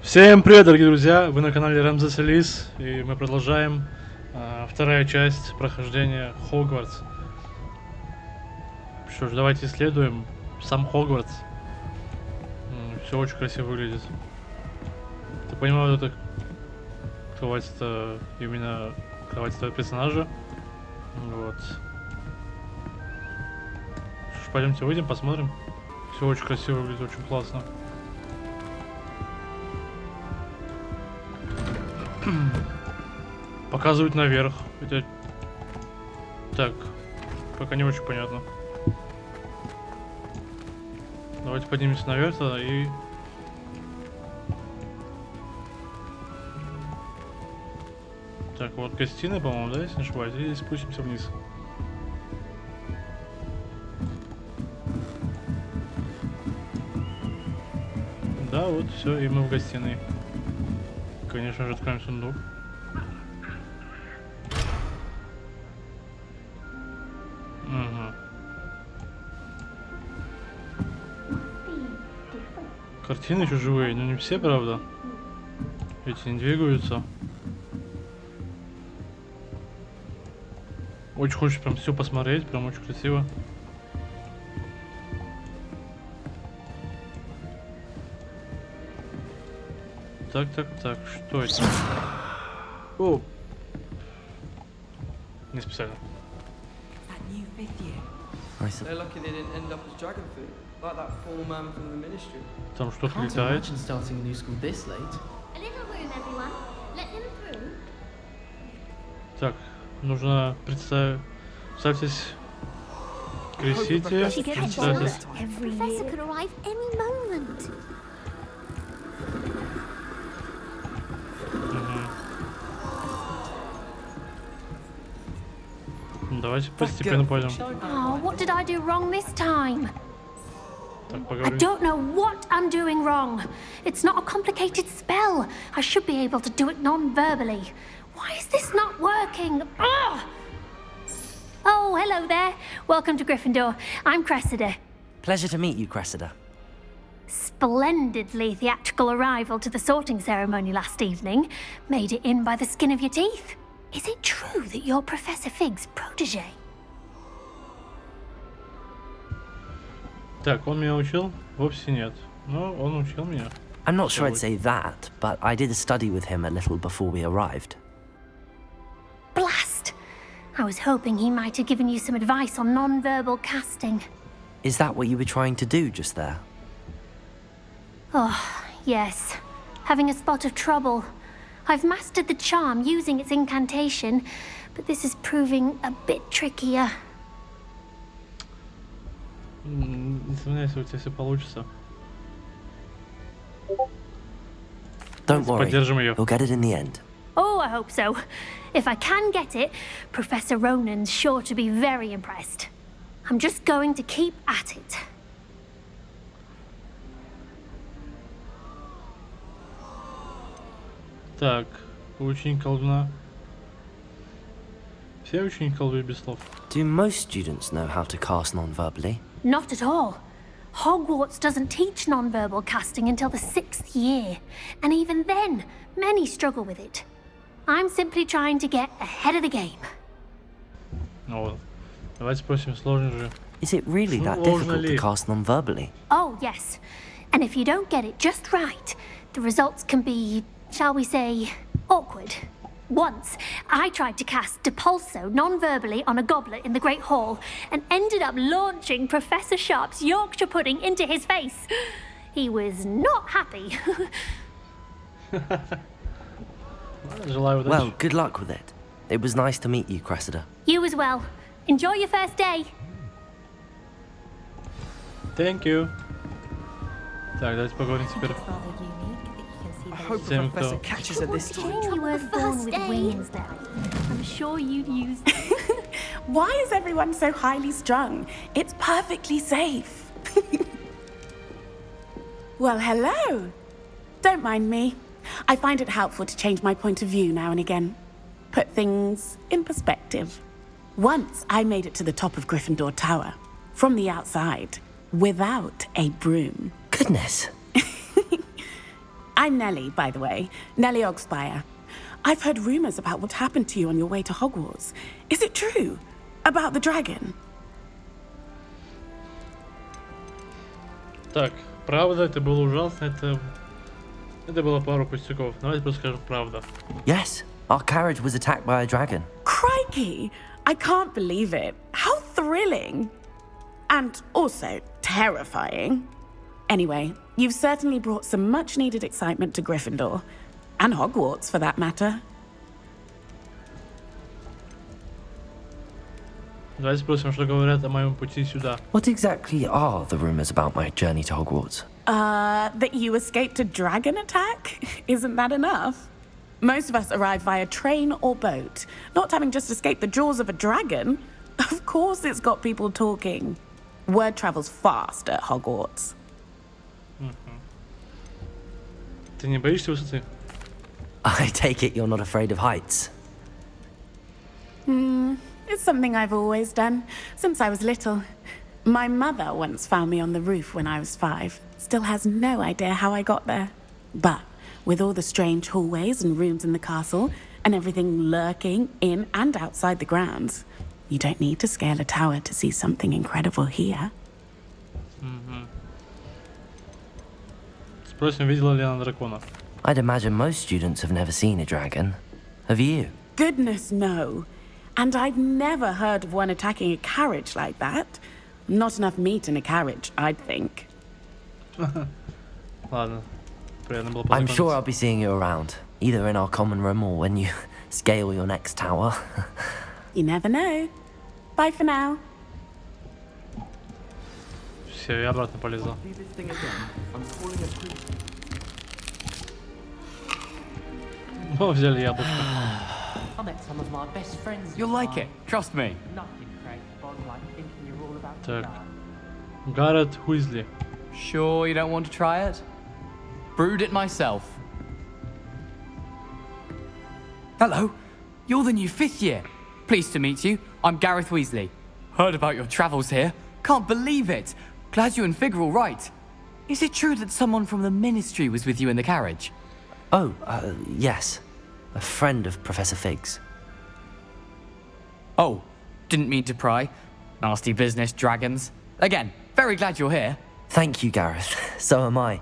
Всем привет, дорогие друзья! Вы на канале Рамзес Элис, и мы продолжаем вторая часть прохождения Хогвартс. Что ж, давайте исследуем сам Хогвартс. Все очень красиво выглядит. Ты понимаю, это кровать, это именно кровать этого персонажа. Вот. Что ж, пойдемте выйдем, посмотрим. Все очень красиво выглядит, очень классно. Показывают наверх. Это... Так, пока не очень понятно. Давайте поднимемся наверх тогда и... Так, вот гостиная, по-моему, да, если не ошибаюсь, и спустимся вниз. Да, вот, все, и мы в гостиной. Конечно же, откроем сундук. Угу. Картины еще живые, но не все, правда. Эти не двигаются. Очень хочется прям все посмотреть, прям очень красиво. Так, что это? О! Не специально. Там что-то летает. Так, нужно представьтесь Крисите. Давайте постепенно пойдем. Oh, what did I do wrong this time? Так, I поговорим. don't know what I'm doing wrong. It's not a complicated spell. I should be able to do it non-verbally. Why is this not working? Ugh! Oh, hello there. Welcome to Gryffindor. I'm Cressida. Pleasure to meet you, Cressida. Splendidly theatrical arrival to the sorting ceremony last evening. Made it in by the skin of your teeth. Is it true that you're Professor Fig's protege? Так, он меня учил? Вовсе нет. Но он учил меня. I'm not sure I'd say that, but I did study with him a little before we arrived. Blast! I was hoping he might have given you some advice on non-verbal casting. Is that what you were trying to do just there? Oh, yes. Having a spot of trouble. I've mastered the charm using its incantation, but this is proving a bit trickier. Не сомневаюсь, у тебя все получится. Don't worry, Поддержим ее. you'll get it in the end. Oh, I hope so. If I can get it, Professor Ronan's sure to be very impressed. I'm just going to keep at it. Так, ученик колдуна. Все ученики колдуют без слов. Do most students know how to cast non-verbally? Not at all. Hogwarts doesn't teach non-verbal casting until the 6th year, and even then, many struggle with it. I'm simply trying to get ahead of the game. Ну вот. Давайте спросим, сложно же. Is it really that difficult to cast non-verbally? Oh, yes. And if you don't get it just right, the results can be, shall we say, awkward. Once, I tried to cast Depulso non-verbally on a goblet in the Great Hall and ended up launching Professor Sharp's Yorkshire pudding into his face. He was not happy. Желаю удачи. Well, good luck with it. It was nice to meet you, Cressida. You as well. Enjoy your first day. Thank you. Так, давайте поговорим теперь. I hope the professor catches her this time. You were born with wings, Daddy. I'm sure you'd use. Why is everyone so highly strung? It's perfectly safe. Well, hello. Don't mind me. I find it helpful to change my point of view now and again. Put things in perspective. Once I made it to the top of Gryffindor Tower, from the outside, without a broom. Goodness. I'm Nellie, by the way. Nellie Ogspire. I've heard rumors about what happened to you on your way to Hogwarts. Is it true? About the dragon? Так, правда, это было ужасно, это было пару пустяков. Давайте просто скажем правда. Yes, our carriage was attacked by a dragon. Crikey! I can't believe it. How thrilling! And also terrifying. Anyway, you've certainly brought some much-needed excitement to Gryffindor. And Hogwarts, for that matter. Давайте спросим, что говорят о моем пути сюда. What exactly are the rumors about my journey to Hogwarts? That you escaped a dragon attack? Isn't that enough? Most of us arrive via train or boat. Not having just escaped the jaws of a dragon. Of course it's got people talking. Word travels fast at Hogwarts. Ты не боишься высоты? I take it you're not afraid of heights. It's something I've always done, since I was little. My mother once found me on the roof when I was 5. Still has no idea how I got there. But with all the strange hallways and rooms in the castle, and everything lurking in and outside the grounds, you don't need to scale a tower to see something incredible here. Спросим, видела ли она дракона. I'd imagine most students have never seen a dragon. Have you? Goodness, no. And I've never heard of one attacking a carriage like that. Not enough meat in a carriage, I'd think. Ладно, приятно было I'm sure I'll познакомиться. be seeing you around, either in our common room or when you scale your next tower. You never know. Bye for now. Все, я обратно полезла. О, взяли яблочко. I met some of my best friends. You'll like it, trust me. Nothing creates a bond like thinking you're all about to Так. die. Гаррет Уизли. Sure you don't want to try it? Brewed it myself. Hello, you're the new 5th year. Pleased to meet you. I'm Gareth Weasley. Heard about your travels here. Can't believe it. Glad you and Fig are all right. Is it true that someone from the Ministry was with you in the carriage? Oh, yes. A friend of Professor Fig's. Oh, didn't mean to pry. Nasty business, dragons. Again, very glad you're here. Thank you, Gareth. So am I.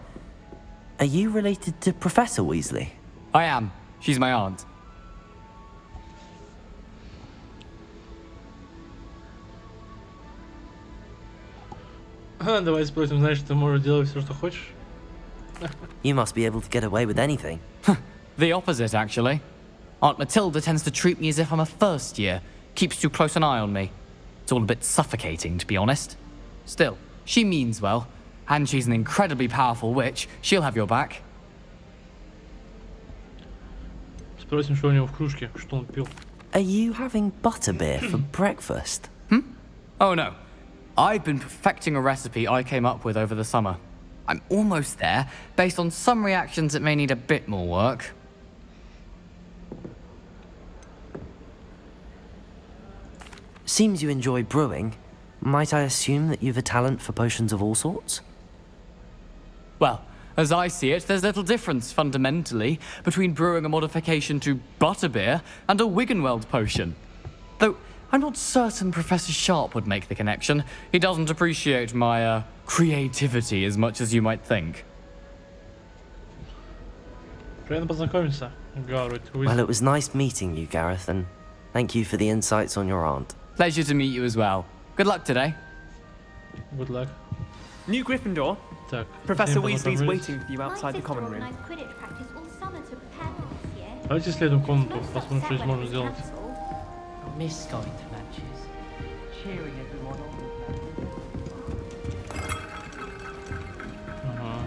Are you related to Professor Weasley? I am. She's my aunt. Давай спросим, знаешь, ты можешь делать все, что хочешь? You must be able to get away with anything. The opposite, actually. Aunt Matilda tends to treat me as if I'm a first year, keeps too close an eye on me. It's all a bit suffocating, to be honest. Still, she means well, and she's an incredibly powerful witch. She'll have your back. Спросим, что у него в кружке, что он пил. Are you having butterbeer for breakfast? Oh no. I've been perfecting a recipe I came up with over the summer. I'm almost there, based on some reactions that may need a bit more work. Seems you enjoy brewing. Might I assume that you've a talent for potions of all sorts? Well, as I see it, there's little difference, fundamentally, between brewing a modification to butterbeer and a Wiggenweld potion. Though, I'm not certain Professor Sharp would make the connection. He doesn't appreciate my, creativity as much as you might think. Приятно познакомиться, Гаррет Уизли. Well, it was nice meeting you, Gareth, and thank you for the insights on your aunt. Pleasure to meet you as well. Good luck today. Good luck. New Gryffindor. Так. Professor с ним Weasley's познакомились. waiting for you outside the common room. Давайте исследуем комнату, посмотрим, что здесь можно сделать. I miss going to matches, cheering everyone on. Ага.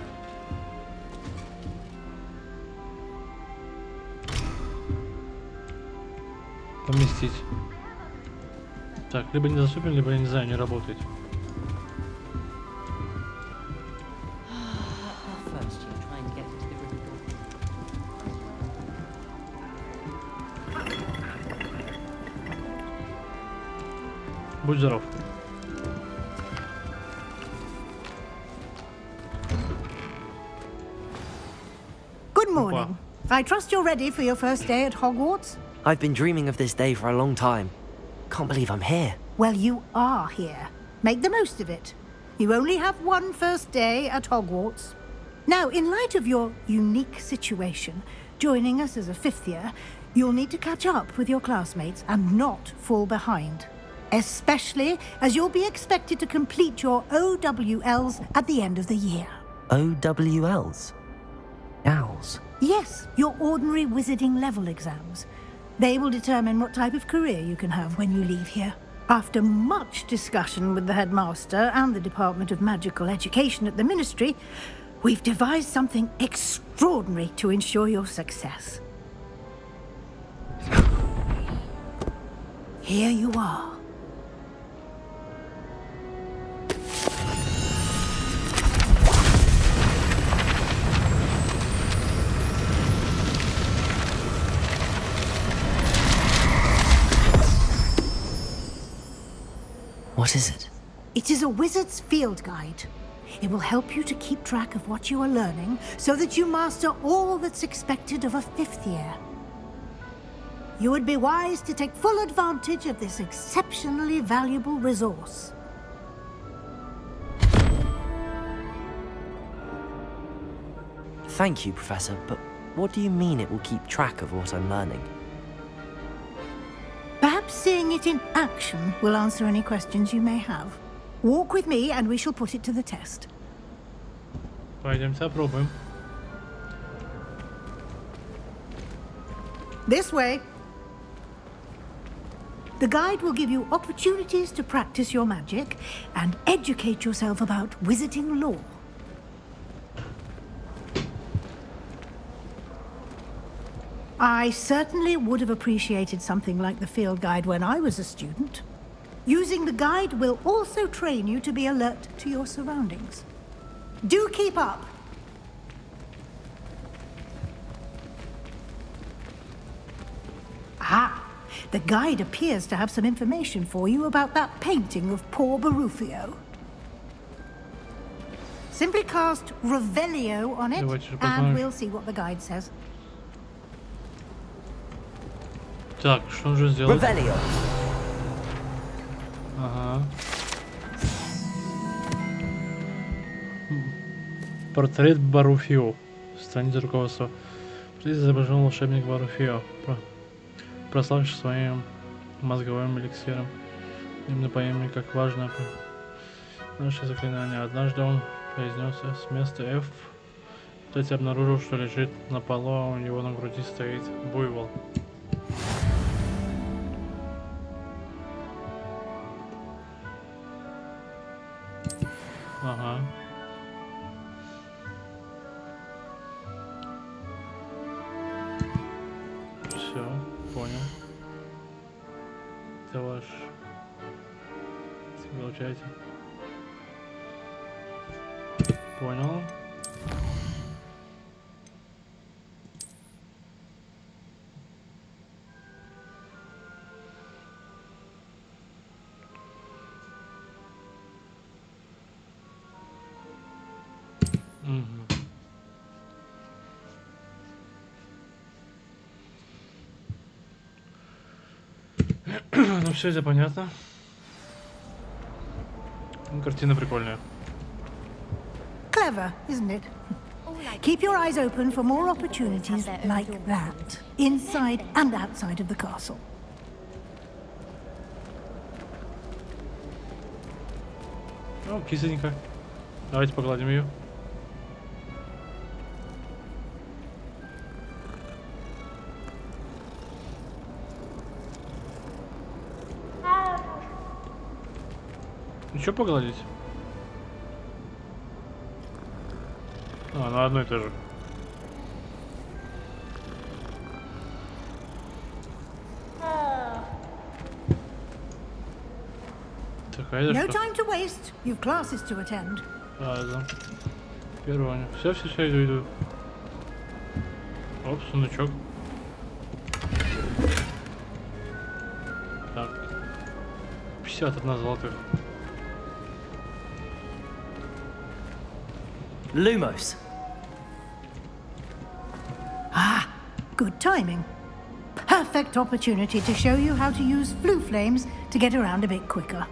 Поместить. Так, либо не доступен, либо, я не знаю, не работает. First year trying to get into the Gryffindor. Будь здоров. Good morning. I trust you're ready for your first day at Hogwarts? I've been dreaming of this day for a long time. Can't believe I'm here. Well, you are here. Make the most of it. You only have one first day at Hogwarts. Now, in light of your unique situation, joining us as a fifth year, you'll need to catch up with your classmates and not fall behind. Especially as you'll be expected to complete your OWLs at the end of the year. OWLs? Owls? Yes, your ordinary wizarding level exams. They will determine what type of career you can have when you leave here. After much discussion with the headmaster and the Department of Magical Education at the Ministry, we've devised something extraordinary to ensure your success. Here you are. What is it? It is a wizard's field guide. It will help you to keep track of what you are learning so that you master all that's expected of a fifth year. You would be wise to take full advantage of this exceptionally valuable resource. Thank you, Professor, but what do you mean it will keep track of what I'm learning? Perhaps seeing it in action will answer any questions you may have. Walk with me and we shall put it to the test. Пойдемте опробуем. This way. The guide will give you opportunities to practice your magic and educate yourself about wizarding lore. I certainly would have appreciated something like the field guide when I was a student. Using the guide will also train you to be alert to your surroundings. Do keep up! Ah! The guide appears to have some information for you about that painting of poor Barufio. Simply cast Revelio on it, and we'll see what the guide says. Так, что же сделать? Revelio. Ага. Портрет Баруфио. Страница руководства. Здесь изображен волшебник Баруфио, прославивший своим мозговым эликсиром. Именно поименно как важно наше заклинание. Однажды он произнес с места F. Кстати, обнаружил, что лежит на полу, а у него на груди стоит буйвол. Ага. Все, понял. Это ваш. Получайте. Понял. Ну все это понятно. Картина прикольная. Clever, isn't it? Keep your eyes open for more opportunities like that, inside and outside of the castle. О, кисонька. Давайте погладим ее. Ну что погладить? А, на одно и то же. Такая No что? time to waste. You've classes to attend. Ладно. Первое. Все, иду. Оп, сундучок. Так. 51 золотых. Lumos. Good timing. Perfect opportunity to show you how to use flue flames to get around a bit quicker.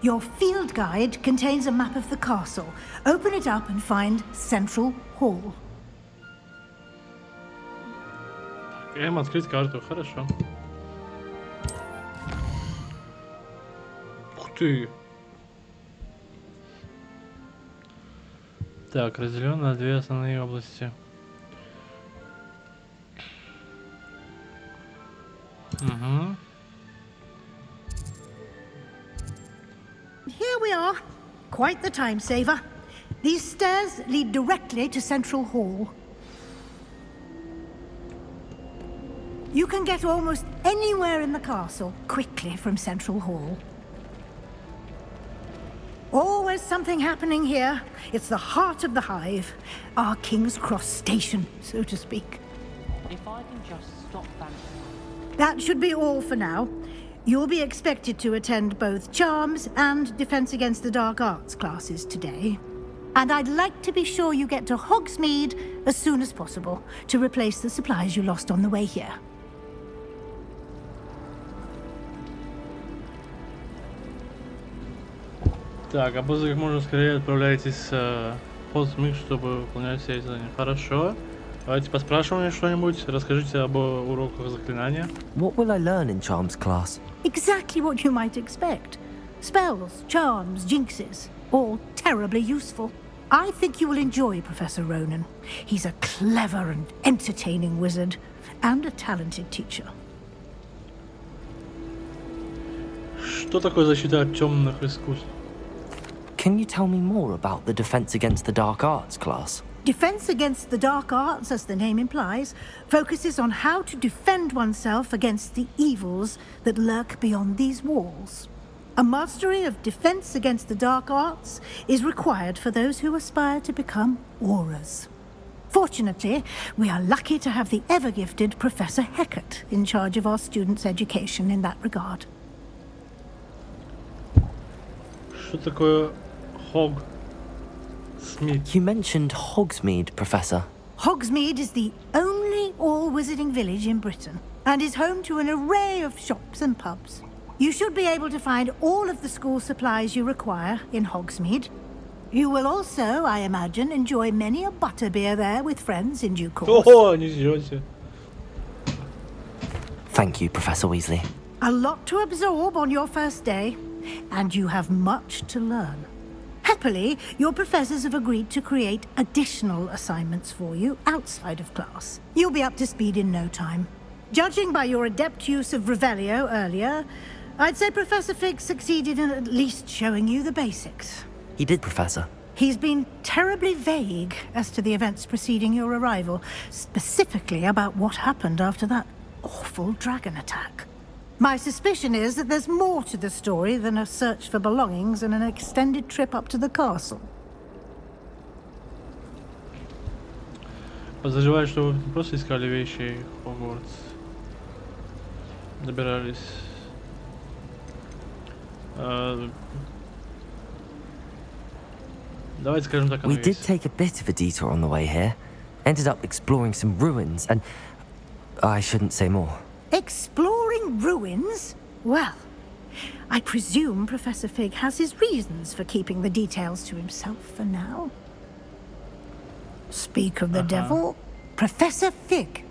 Your field guide contains a map of the castle. Open it up and find Central Hall. Открыть карту, хорошо. Ух ты! Так, разделен на две основные области. Угу. Here we are. Quite the time saver. These stairs lead directly to Central Hall. You can get almost anywhere in the castle quickly from Central Hall. Always something happening here. It's the heart of the hive. Our King's Cross station, so to speak. If I can just stop that. That should be all for now. You'll be expected to attend both Charms and Defense Against the Dark Arts classes today. And I'd like to be sure you get to Hogsmeade as soon as possible to replace the supplies you lost on the way here. Так, а после как можно скорее отправляйтесь в Hogsmeade, чтобы выполнять все эти задания. Хорошо. Давайте поспрашиваем что-нибудь. Расскажите об уроках заклинания. What will I learn in Charms class? Exactly what you might expect. Spells, charms, jinxes, all terribly useful. I think you will enjoy Professor Ronan. He's a clever and entertaining wizard, and a talented teacher. Что такое защита от темных искусств? Can you tell me more about the Defense Against the Dark Arts class? Defense Against the Dark Arts, as the name implies, focuses on how to defend oneself against the evils that lurk beyond these walls. A mastery of Defense Against the Dark Arts is required for those who aspire to become auras. Fortunately, we are lucky to have the ever-gifted Professor Heckert in charge of our students' education in that regard. Что такое Hogsmeade? You mentioned Hogsmeade, Professor. Hogsmeade is the only all-wizarding village in Britain and is home to an array of shops and pubs. You should be able to find all of the school supplies you require in Hogsmeade. You will also, I imagine, enjoy many a butterbeer there with friends in due course. О, ничего себе. Thank you, Professor Weasley. A lot to absorb on your first day, and you have much to learn. Happily, your professors have agreed to create additional assignments for you outside of class. You'll be up to speed in no time. Judging by your adept use of Revelio earlier, I'd say Professor Fig succeeded in at least showing you the basics. He did, Professor. He's been terribly vague as to the events preceding your arrival, specifically about what happened after that awful dragon attack. My suspicion is that there's more to the story than a search for belongings and an extended trip up to the castle. Подозреваю, что вы не просто искали вещи в Хогвартс. Добирались. Давайте скажем так, We did take a bit of a detour on the way here. Ended up exploring some ruins and... I shouldn't say more. Exploring ruins? Well, I presume Professor Fig has his reasons for keeping the details to himself for now. Speak of the devil, Professor Fig.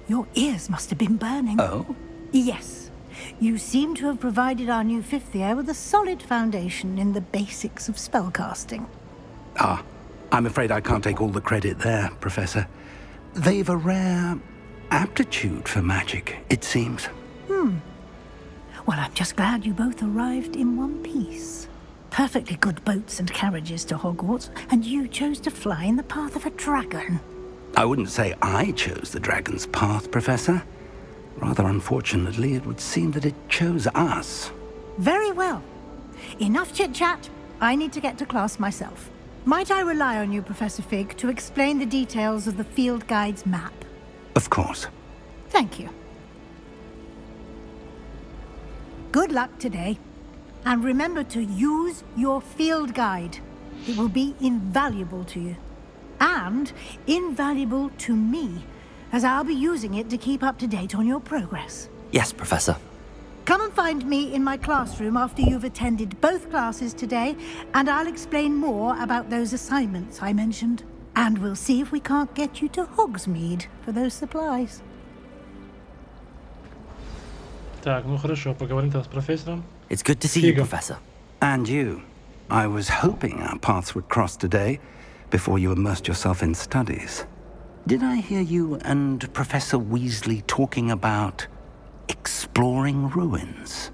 Your ears must have been burning. Oh? Yes. You seem to have provided our new fifth year with a solid foundation in the basics of spellcasting. Ah, I'm afraid I can't take all the credit there, Professor. They've a rare aptitude for magic, it seems. Well, I'm just glad you both arrived in one piece. Perfectly good boats and carriages to Hogwarts, and you chose to fly in the path of a dragon. I wouldn't say I chose the dragon's path, Professor. Rather unfortunately, it would seem that it chose us. Very well. Enough chit-chat. I need to get to class myself. Might I rely on you, Professor Fig, to explain the details of the field guide's map? Of course. Thank you. Good luck today. And remember to use your field guide. It will be invaluable to you. And invaluable to me, as I'll be using it to keep up to date on your progress. Yes, Professor. Come and find me in my classroom after you've attended both classes today, and I'll explain more about those assignments I mentioned. And we'll see if we can't get you to Hogsmeade for those supplies. Так, ну хорошо, поговорим тогда с профессором. It's good to see you, Professor. And you. I was hoping our paths would cross today, before you immersed yourself in studies. Did I hear you and Professor Weasley talking about exploring ruins?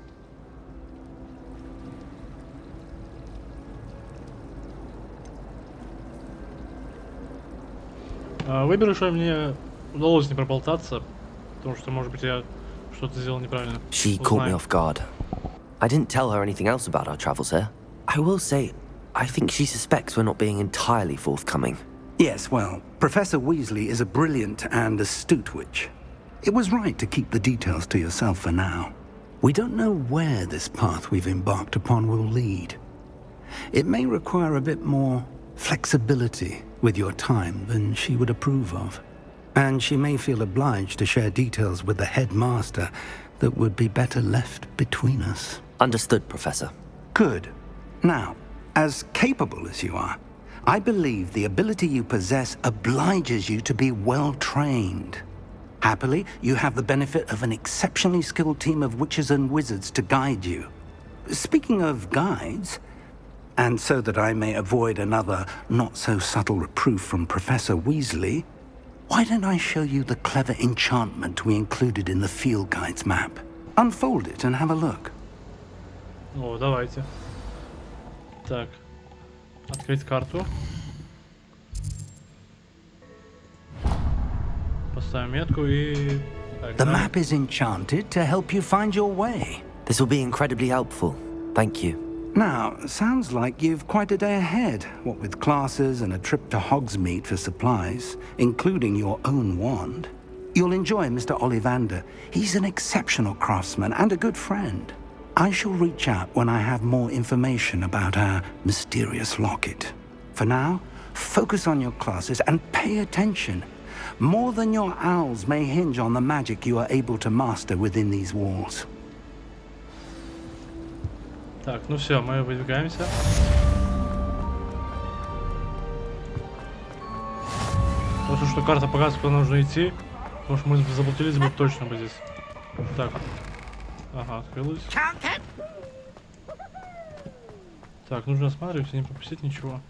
Выберу, что мне удалось не проболтаться, потому что, может быть, я что-то сделал неправильно. She caught me off guard. I didn't tell her anything else about our travels here. I will say, I think she suspects we're not being entirely forthcoming. Yes, well, Professor Weasley is a brilliant and astute witch. It was right to keep the details to yourself for now. We don't know where this path we've embarked upon will lead. It may require a bit more flexibility with your time than she would approve of. And she may feel obliged to share details with the headmaster that would be better left between us. Understood, Professor. Good. Now, as capable as you are, I believe the ability you possess obliges you to be well trained. Happily, you have the benefit of an exceptionally skilled team of witches and wizards to guide you. Speaking of guides, and so that I may avoid another not-so-subtle reproof from Professor Weasley, why don't I show you the clever enchantment we included in the field guide's map? Unfold it and have a look. О, давайте. Так. Открыть карту. Поставим метку и... The map is enchanted to help you find your way. This will be incredibly helpful. Thank you. Now, sounds like you've quite a day ahead, what with classes and a trip to Hogsmeade for supplies, including your own wand. You'll enjoy Mr. Ollivander. He's an exceptional craftsman and a good friend. I shall reach out when I have more information about our mysterious locket. For now, focus on your classes and pay attention. More than your owls may hinge on the magic you are able to master within these walls. Так, ну все, мы выдвигаемся. Хорошо, что карта показывает, куда нужно идти. Потому что мы заблудились бы точно бы здесь. Так. Ага, открылась. Так, нужно осматривать и не пропустить ничего.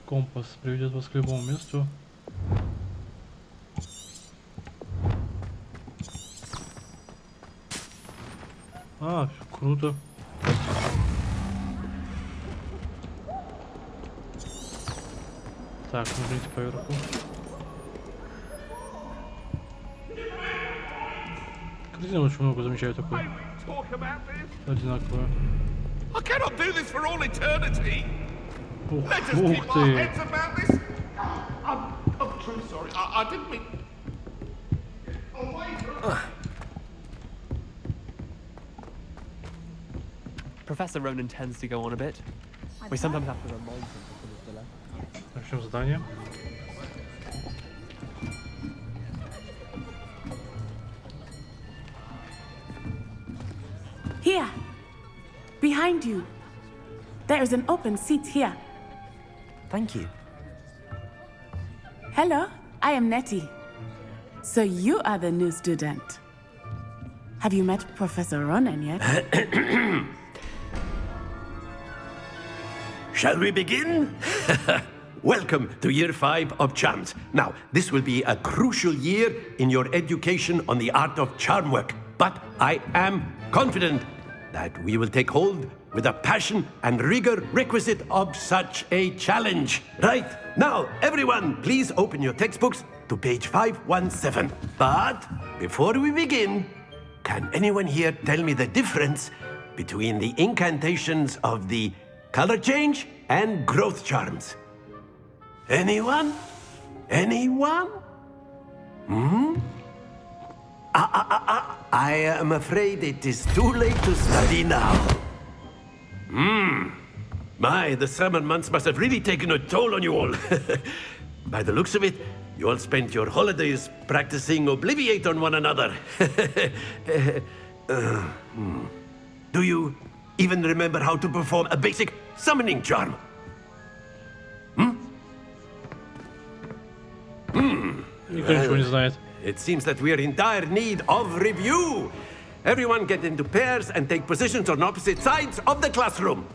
Компас приведет вас к любому месту. А, круто. Так, нужно идти поверху. Картина очень много замечаю такое. Одинаковое. Ух ты. Professor Ronan tends to go on a bit. We sometimes have to remind him to finish the lesson. Начнем задание. Here, behind you. There is an open seat here. Thank you. Hello, I am Nettie. So you are the new student. Have you met Professor Ronan yet? Shall we begin? Welcome to Year 5 of Charms. Now, this will be a crucial year in your education on the art of charm work, but I am confident that we will take hold with the passion and rigor requisite of such a challenge. Right, now, everyone, please open your textbooks to page 517. But before we begin, can anyone here tell me the difference between the incantations of the color change and growth charms? Anyone? Anyone? I am afraid it is too late to study now. My, the summer months must have really taken a toll on you all. By the looks of it, you all spent your holidays practicing Obliviate on one another. Do you even remember how to perform a basic summoning charm? Well, it seems that we are in dire need of review. Everyone get into pairs and take positions on opposite sides of the classroom.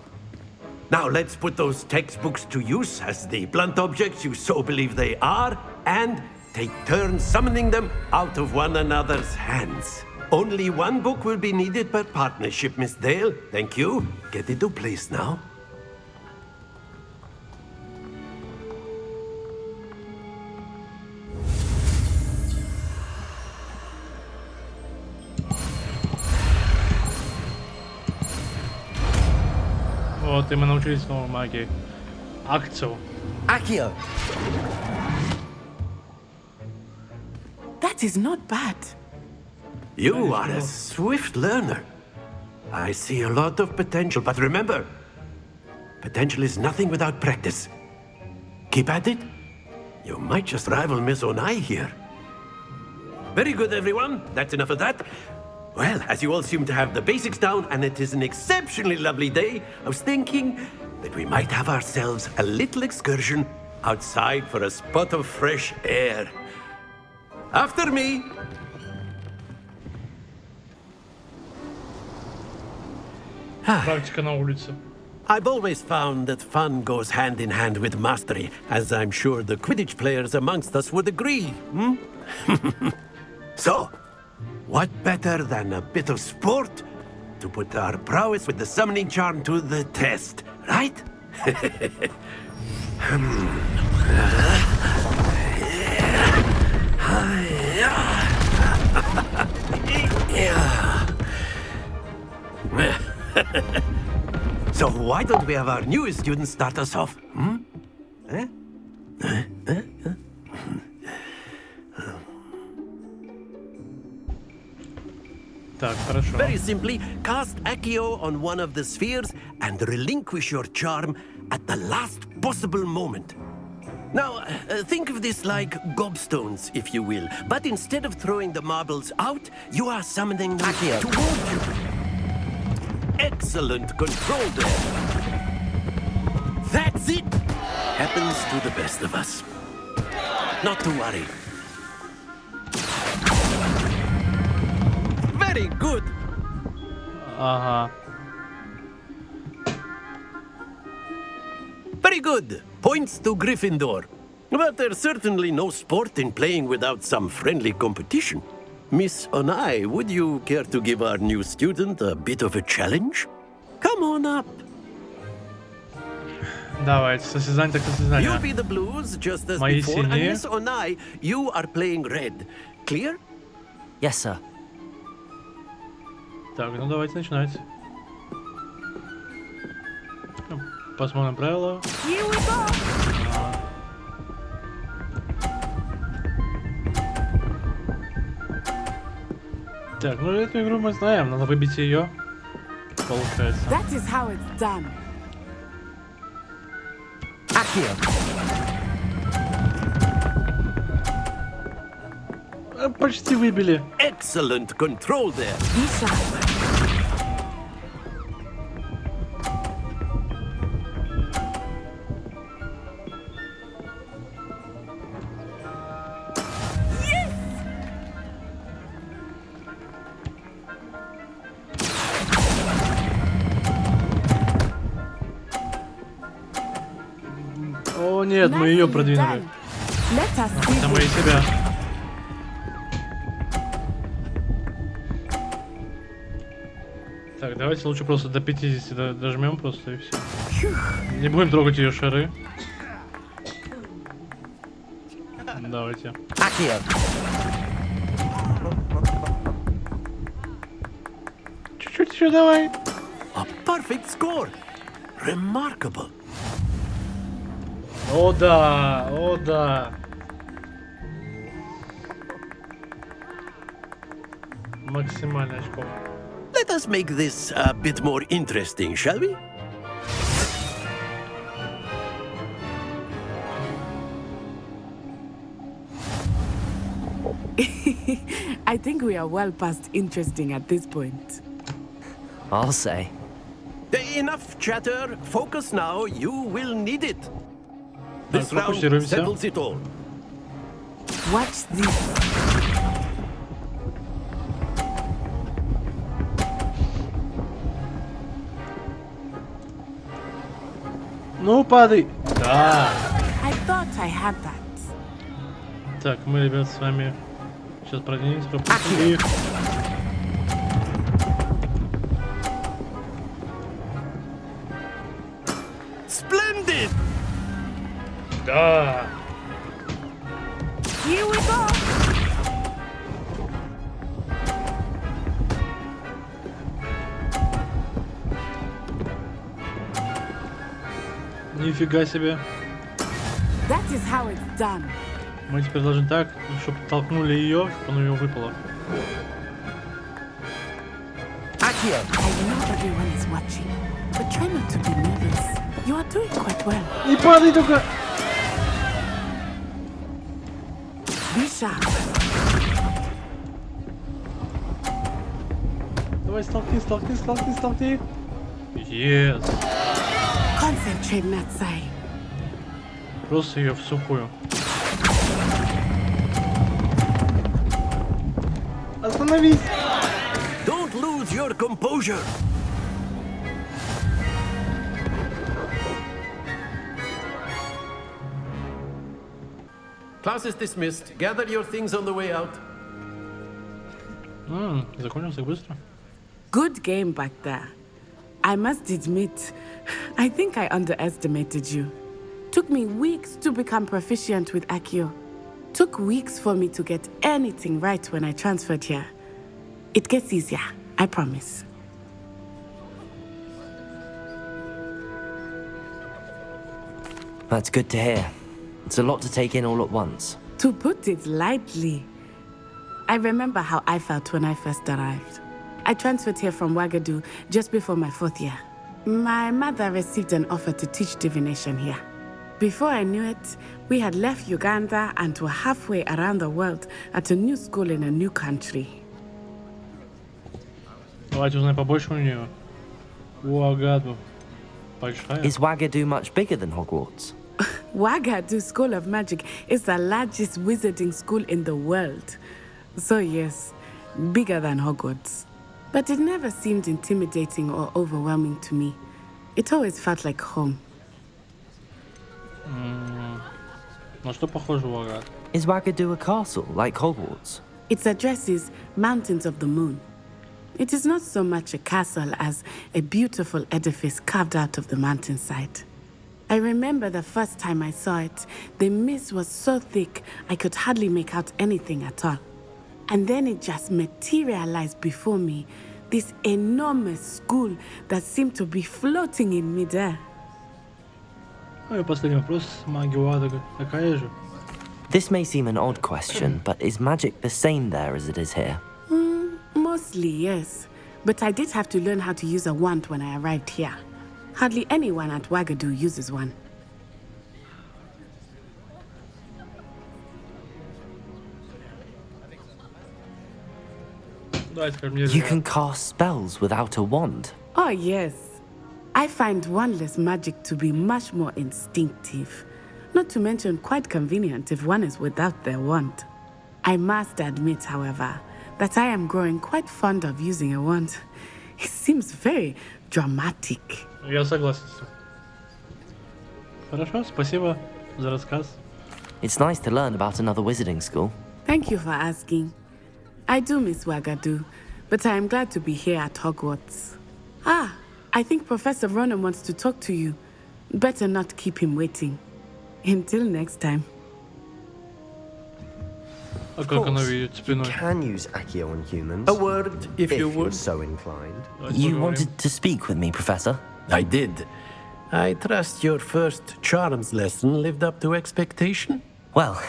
Now let's put those textbooks to use as the blunt objects you so believe they are, and take turns summoning them out of one another's hands. Only one book will be needed per partnership, Miss Dale. Thank you. Get into place now. Вот, и мы научились новой магии. Акцию. Accio! That is not bad. You are a swift learner. I see a lot of potential, but remember, potential is nothing without practice. Keep at it. You might just rival Miss Onai here. Very good, everyone. That's enough of that. Well, as you all seem to have the basics down, and it is an exceptionally lovely day, I was thinking that we might have ourselves a little excursion outside for a spot of fresh air. After me. Практика на улице. I've always found that fun goes hand in hand with mastery, as I'm sure the Quidditch players amongst us would agree. So, what better than a bit of sport to put our prowess with the summoning charm to the test, right? So why don't we have our newest student start us off? Так, хорошо. Very simply, cast Accio on one of the spheres and relinquish your charm at the last possible moment. Now, think of this like gobstones, if you will. But instead of throwing the marbles out, you are summoning them toward you. Excellent control there. That's it. Happens to the best of us. Not to worry. Very good. Ага. Very good. Points to Gryffindor. But there's certainly no sport in playing without some friendly competition. Miss Onai, would you care to give our new student a bit of a challenge? Come on up. Давайте, состязание так состязание. You'll be the blues just as Мои before, and синие. Miss Onai, you are playing red. Clear? Yes, sir. Так, ну давайте начинать. Посмотрим правила. Так, ну эту игру мы знаем, надо выбить ее. Получается. That is how it's done. Accio! Почти выбили. Excellent control there. You shall. О нет, мы ее продвинули. Let us see. Это мы и себя. Так, давайте лучше просто до 50 дожмем просто и все. Не будем трогать ее шары. Давайте. Accio! Чуть-чуть еще давай. A perfect score. Remarkable. О да, о да. Максимально очково. Let us make this a bit more interesting, shall we? I think we are well past interesting at this point. I'll say. Enough chatter. Focus now. You will need it. This round Фокусируемся. settles it all. Watch this. Ну, падай! Да! I thought I had that. Так, мы, ребят, с вами сейчас продвинемся, пропустим их. Splendid! Да! Here we go. Нифига себе. That is how it's done. Мы теперь должны так, чтобы толкнули ее, чтобы она у него выпала. Accio! I know everyone is watching, but try not to be nervous. You are doing quite well. Не падай только! Be sharp. Давай, столкни, столкни, столкни, столкни. Yes. Concentrate, Natsai. Просто ее в сухую. Остановись! Don't lose your composure. Class is dismissed. Gather your things on the way out. Закончился быстро. Good game back there. I must admit, I think I underestimated you. Took me weeks to become proficient with Accio. Took weeks for me to get anything right when I transferred here. It gets easier, I promise. That's good to hear. It's a lot to take in all at once. To put it lightly, I remember how I felt when I first arrived. I transferred here from Ouagadougou just before my 4th year. My mother received an offer to teach divination here. Before I knew it, we had left Uganda and were halfway around the world at a new school in a new country. Давайте узнаем побольше у нее. Ouagadougou. Большая. Is Ouagadougou much bigger than Hogwarts? Ouagadougou School of Magic is the largest wizarding school in the world. So yes, bigger than Hogwarts. But it never seemed intimidating or overwhelming to me. It always felt like home. На что похоже Ouagadougou? Is Ouagadougou a castle, like Hogwarts? Its address is Mountains of the Moon. It is not so much a castle as a beautiful edifice carved out of the mountainside. I remember the first time I saw it, the mist was so thick I could hardly make out anything at all. And then it just materialized before me, this enormous school that seemed to be floating in midair. Ну и последний вопрос. Магия Ouagadougou такая же? This may seem an odd question, but is magic the same there as it is here? Mostly, yes. But I did have to learn how to use a wand when I arrived here. Hardly anyone at Ouagadougou uses one. You can cast spells without a wand. Oh, yes. I find wandless magic to be much more instinctive. Not to mention quite convenient if one is without their wand. I must admit, however, that I am growing quite fond of using a wand. It seems very dramatic. Я согласен с этим. Хорошо, спасибо за рассказ. It's nice to learn about another wizarding school. Thank you for asking. I do miss Ouagadougou, but I am glad to be here at Hogwarts. Ah, I think Professor Ronan wants to talk to you. Better not keep him waiting. Until next time. А как она видит спиной? You can use Accio on humans. A word, if you would. You're so inclined. You wanted to speak with me, Professor? I did. I trust your first charms lesson lived up to expectation. Well,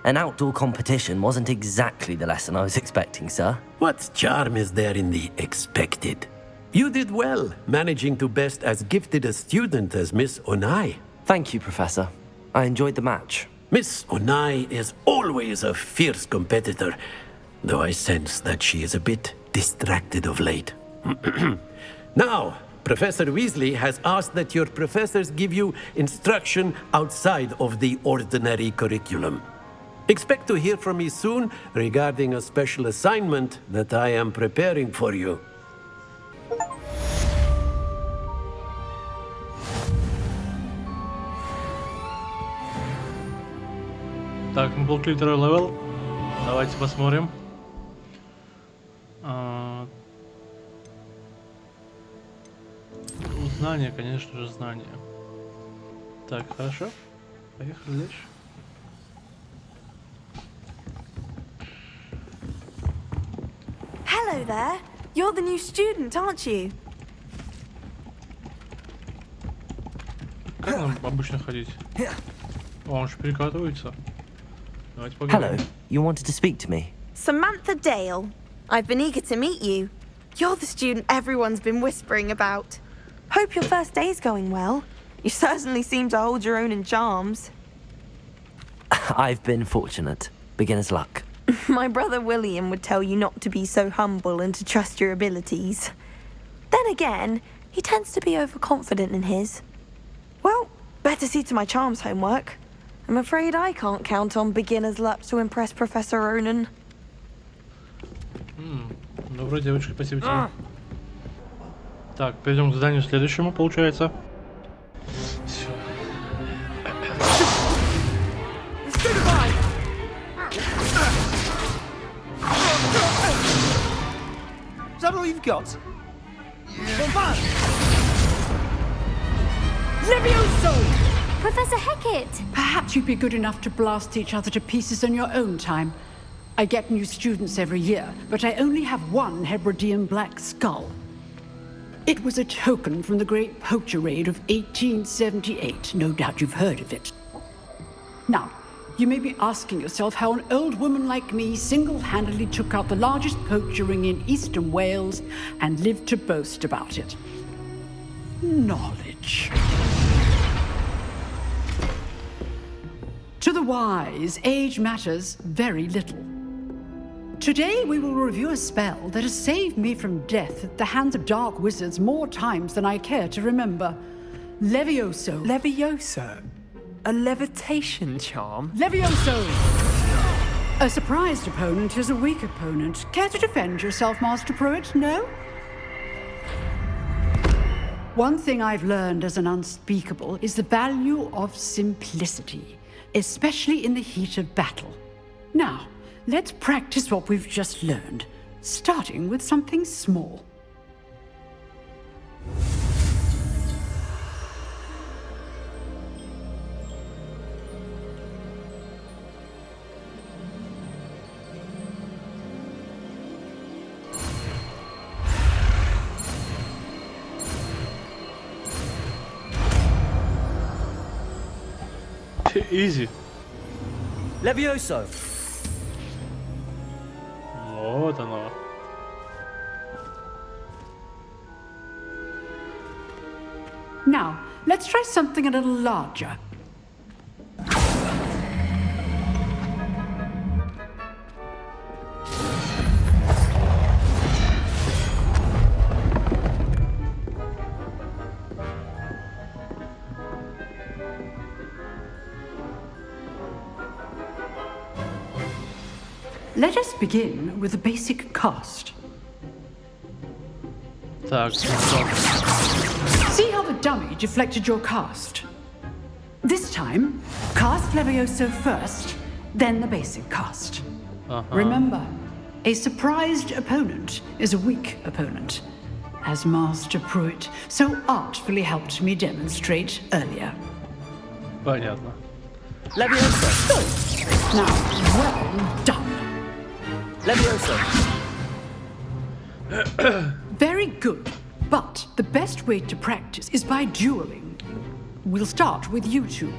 an outdoor competition wasn't exactly the lesson I was expecting, sir. What charm is there in the expected? You did well, managing to best as gifted a student as Miss Onai. Thank you, Professor. I enjoyed the match. Miss Onai is always a fierce competitor. though I sense that she is a bit distracted of late. Now, Professor Weasley has asked that your professors give you instruction outside of the ordinary curriculum. Expect to hear from me soon regarding a special assignment that I am preparing for you. Так, ну был второй левел. Давайте посмотрим. Знания, конечно же, знания. Так, хорошо. Поехали дальше. Hello there. You're the new student, aren't you? Как нам обычно ходить? О, он же перекатывается. Давайте поговорим. Hello, you wanted to speak to me? Samantha Dale. I've been eager to meet you. You're the student everyone's been whispering about. Hope your first day's going well. You certainly seem to hold your own in charms. I've been fortunate. Beginner's luck. My brother William would tell you not to be so humble and to trust your abilities. Then again, he tends to be overconfident in his. Well, better see to my charms homework. I'm afraid I can't count on beginner's luck to impress Professor Ronan. Добрая девочка, спасибо тебе. Так, перейдем к заданию следующему, получается. Все. Is that all you've got? Levioso! Professor Hecat! Perhaps you'd be good enough to blast each other to pieces in your own time. I get new students every year, but I only have one Hebridean black skull. It was a token from the Great Poacher Raid of 1878. No doubt you've heard of it. Now, you may be asking yourself how an old woman like me single-handedly took out the largest poacher ring in eastern Wales and lived to boast about it. Knowledge. To the wise, age matters very little. Today we will review a spell that has saved me from death at the hands of dark wizards more times than I care to remember. Levioso. Levioso? A levitation charm? Levioso! A surprised opponent is a weak opponent. Care to defend yourself, Master Pruitt? No? One thing I've learned as an unspeakable is the value of simplicity, especially in the heat of battle. Now, let's practice what we've just learned, starting with something small. Easy. Levioso! Вот оно. Now, let's try something a little larger. Let us begin with a basic cast. Так, See how the dummy deflected your cast? This time, cast Levioso first, then the basic cast. Remember, a surprised opponent is a weak opponent, as Master Pruitt so artfully helped me demonstrate earlier. понятно. Levioso! Now, well done. Levioso! Very good. But the best way to practice is by dueling. We'll start with you two.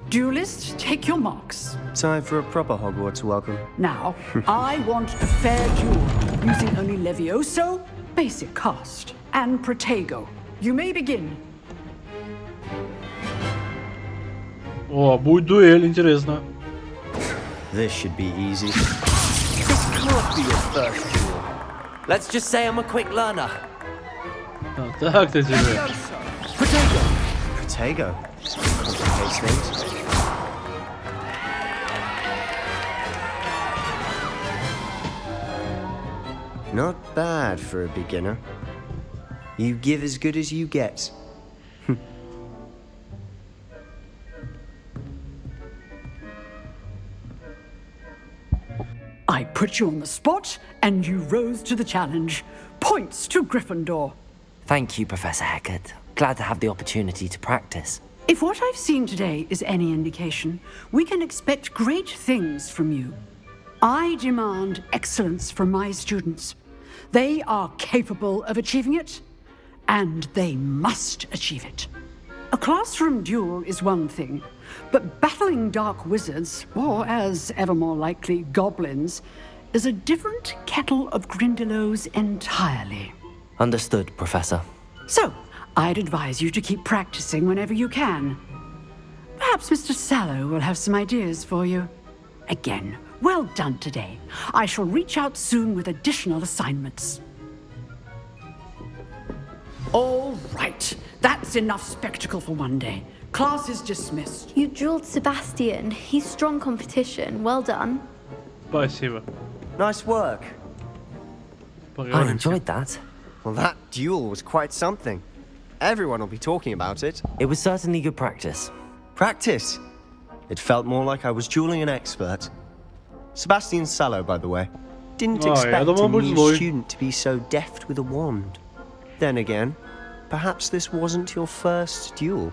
Duelists, take your marks. Time for a proper Hogwarts welcome. Now, I want a fair duel, using only Levioso, basic cast, and Protego. You may begin. О, будет дуэль, интересно. This should be easy. This not be your first duel. Let's just say I'm a quick learner. А, так-то тебе. Protego. Protego. Complicates things. Not bad for a beginner. You give as good as you get. I put you on the spot, and you rose to the challenge. Points to Gryffindor. Thank you, Professor Hecat. Glad to have the opportunity to practice. If what I've seen today is any indication, we can expect great things from you. I demand excellence from my students. They are capable of achieving it, and they must achieve it. A classroom duel is one thing, but battling dark wizards, or as ever more likely, goblins, is a different kettle of Grindylows entirely. Understood, Professor. So, I'd advise you to keep practicing whenever you can. Perhaps Mr. Sallow will have some ideas for you. Again, well done today. I shall reach out soon with additional assignments. All right, that's enough spectacle for one day. Class is dismissed. You drilled Sebastian. He's strong competition. Well done. Спасибо. Nice work. I enjoyed that. Well, that duel was quite something. Everyone will be talking about it. It was certainly good practice. Practice? It felt more like I was dueling an expert. Sebastian Sallow, by the way. Didn't expect a new student to be so deft with a wand. Then again, perhaps this wasn't your first duel.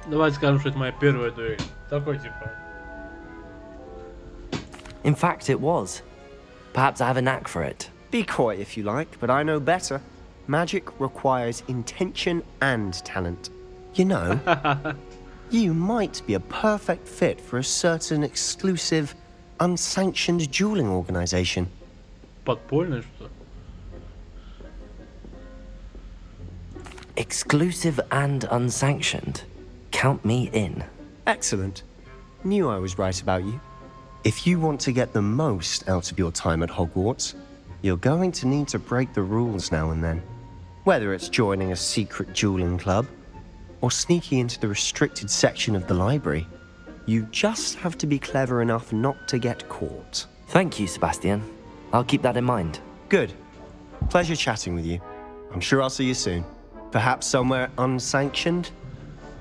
Давайте скажем, что это моя первая дуэль. Такой типа. In fact, it was. Perhaps I have a knack for it. Be coy if you like, but I know better. Magic requires intention and talent. You know, you might be a perfect fit for a certain exclusive, unsanctioned dueling organization. Подпольное что? Exclusive and unsanctioned. Count me in. Excellent. Knew I was right about you. If you want to get the most out of your time at Hogwarts, you're going to need to break the rules now and then. Whether it's joining a secret dueling club, or sneaking into the restricted section of the library, you just have to be clever enough not to get caught. Thank you, Sebastian. I'll keep that in mind. Good. Pleasure chatting with you. I'm sure I'll see you soon. Perhaps somewhere unsanctioned?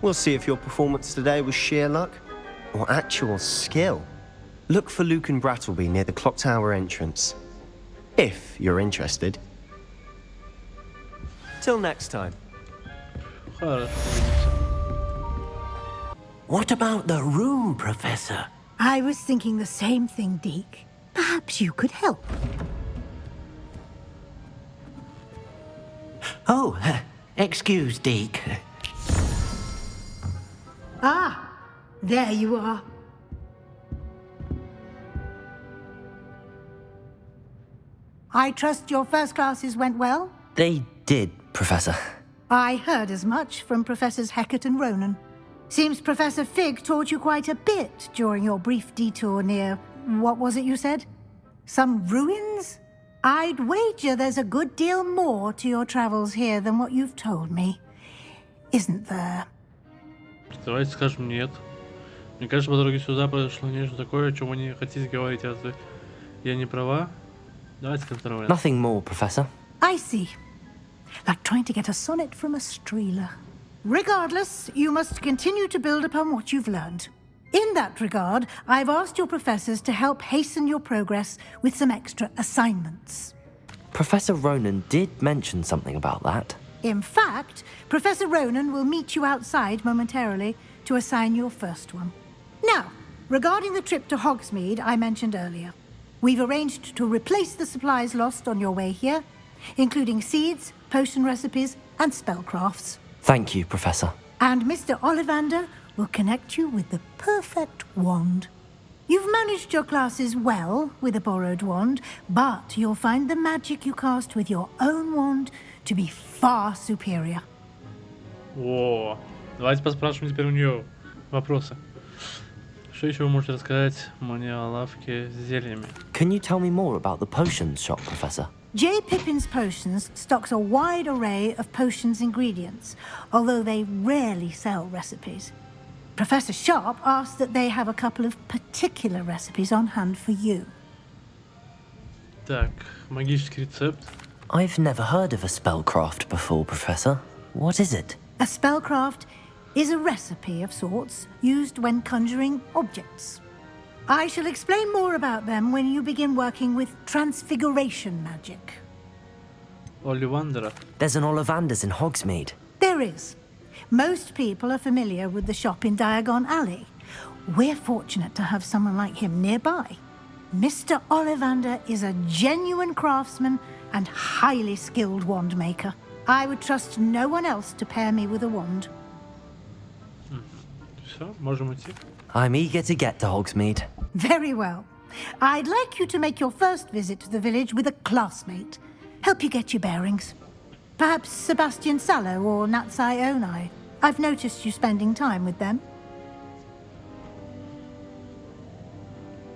We'll see if your performance today was sheer luck or actual skill. Look for Luke and Brattleby near the clock tower entrance, if you're interested. Till next time. What about the room, Professor? I was thinking the same thing, Deke. Perhaps you could help. Oh, excuse, Deke. Ah, there you are. I trust your first classes went well? They did, Professor. I heard as much from Professors Hecat and Ronan. Seems Professor Fig taught you quite a bit during your brief detour near, what was it you said? Some ruins? I'd wager there's a good deal more to your travels here than what you've told me. Isn't there? Давайте скажем нет. Мне кажется, по дороге сюда произошло нечто такое, о чем вы не хотите говорить. Я не права? Давайте контролируем. Nothing more, Professor. I see. Like trying to get a sonnet from a streeler. Regardless, you must continue to build upon what you've learned. In that regard, I've asked your professors to help hasten your progress with some extra assignments. Professor Ronan did mention something about that. In fact, Professor Ronan will meet you outside momentarily to assign your first one. Now, regarding the trip to Hogsmeade I mentioned earlier, we've arranged to replace the supplies lost on your way here, including seeds, potion recipes, and spellcrafts. Thank you, Professor. And Mr. Ollivander will connect you with the perfect wand. You've managed your classes well with a borrowed wand, but you'll find the magic you cast with your own wand to be far superior. О, Давайте поспрашиваем теперь у нее вопросы. Что еще вы можете рассказать мне о лавке с зельями? Can you tell me more about the potions shop, Professor? J. Pippin's Potions stocks a wide array of potions ingredients, although they rarely sell recipes. Professor Sharp asked that they have a couple of particular recipes on hand for you. Так, магический рецепт. I've never heard of a spellcraft before, Professor. What is it? A spellcraft is a recipe of sorts used when conjuring objects. I shall explain more about them when you begin working with transfiguration magic. Ollivander. There's an Ollivander's in Hogsmeade. There is. Most people are familiar with the shop in Diagon Alley. We're fortunate to have someone like him nearby. Mr. Ollivander is a genuine craftsman and highly skilled wand maker. I would trust no one else to pair me with a wand. Все, можем идти. I'm eager to get to Hogsmeade. Very well. I'd like you to make your first visit to the village with a classmate. Help you get your bearings. Perhaps Sebastian Sallow or Natsai Onai. I've noticed you spending time with them.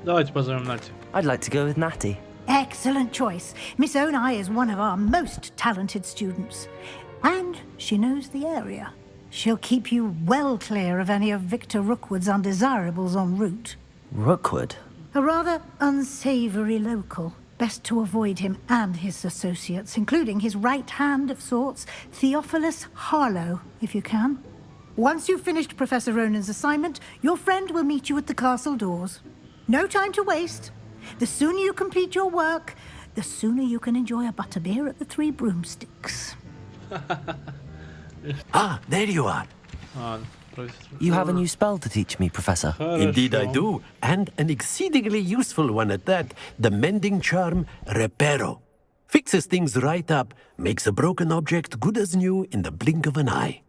Давайте позовем Нати. I'd like to go with Natty. Excellent choice. Miss Onai is one of our most talented students. And she knows the area. She'll keep you well clear of any of Victor Rookwood's undesirables en route. Rookwood? A rather unsavory local. Best to avoid him and his associates, including his right hand of sorts, Theophilus Harlow, if you can. Once you've finished Professor Ronan's assignment, your friend will meet you at the castle doors. No time to waste. The sooner you complete your work, the sooner you can enjoy a butterbeer at the Three Broomsticks. Ah, there you are. You have a new spell to teach me, Professor. Indeed I do, and an exceedingly useful one at that. The mending charm, Reparo. Fixes things right up, makes a broken object good as new in the blink of an eye.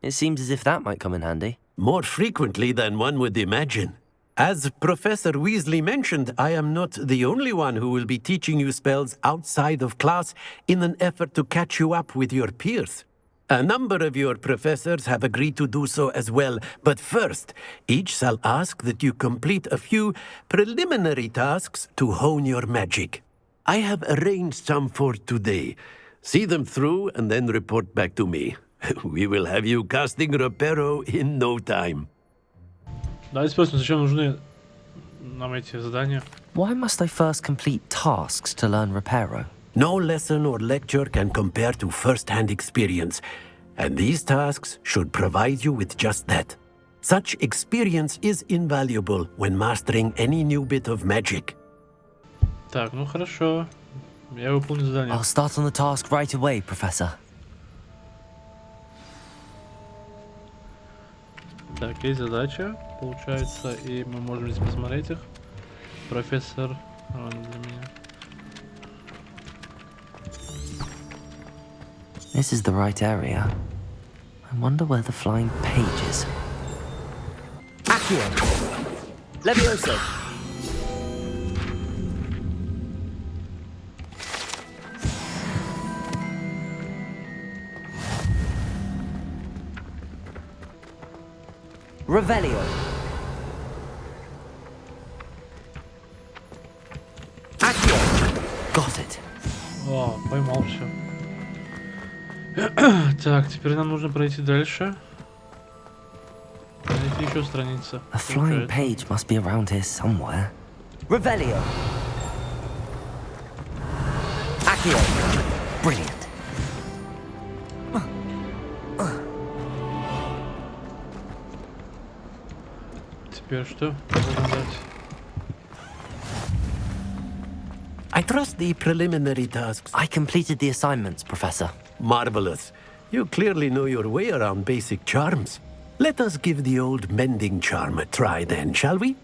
It seems as if that might come in handy. More frequently than one would imagine. As Professor Weasley mentioned, I am not the only one who will be teaching you spells outside of class in an effort to catch you up with your peers. A number of your professors have agreed to do so as well, but first, each shall ask that you complete a few preliminary tasks to hone your magic. I have arranged some for today. See them through and then report back to me. We will have you casting Reparo in no time. Давайте спросим, зачем нужны нам эти задания? Why must I first complete tasks to learn Reparo? No lesson or lecture can compare to first-hand experience, and these tasks should provide you with just that. Such experience is invaluable when mastering any new bit of magic. Так, ну хорошо. Я выполню задание. I'll start on the task right away, Professor. Так, есть задача, получается, и мы можем здесь посмотреть их. Профессор, он для меня. This is the right area. I wonder where the flying page is. Accio! Levioso! Revelio. Accio! Got it. О, поймал все. Так, теперь нам нужно пройти дальше. Найти еще страница. A flying page must be around here somewhere. Revelio! Accio! Brilliant. Теперь что? Нужно дать. I trust the preliminary tasks. I completed the assignments, Professor. Marvelous. You clearly know your way around basic charms. Let us give the old mending charm a try then, shall we?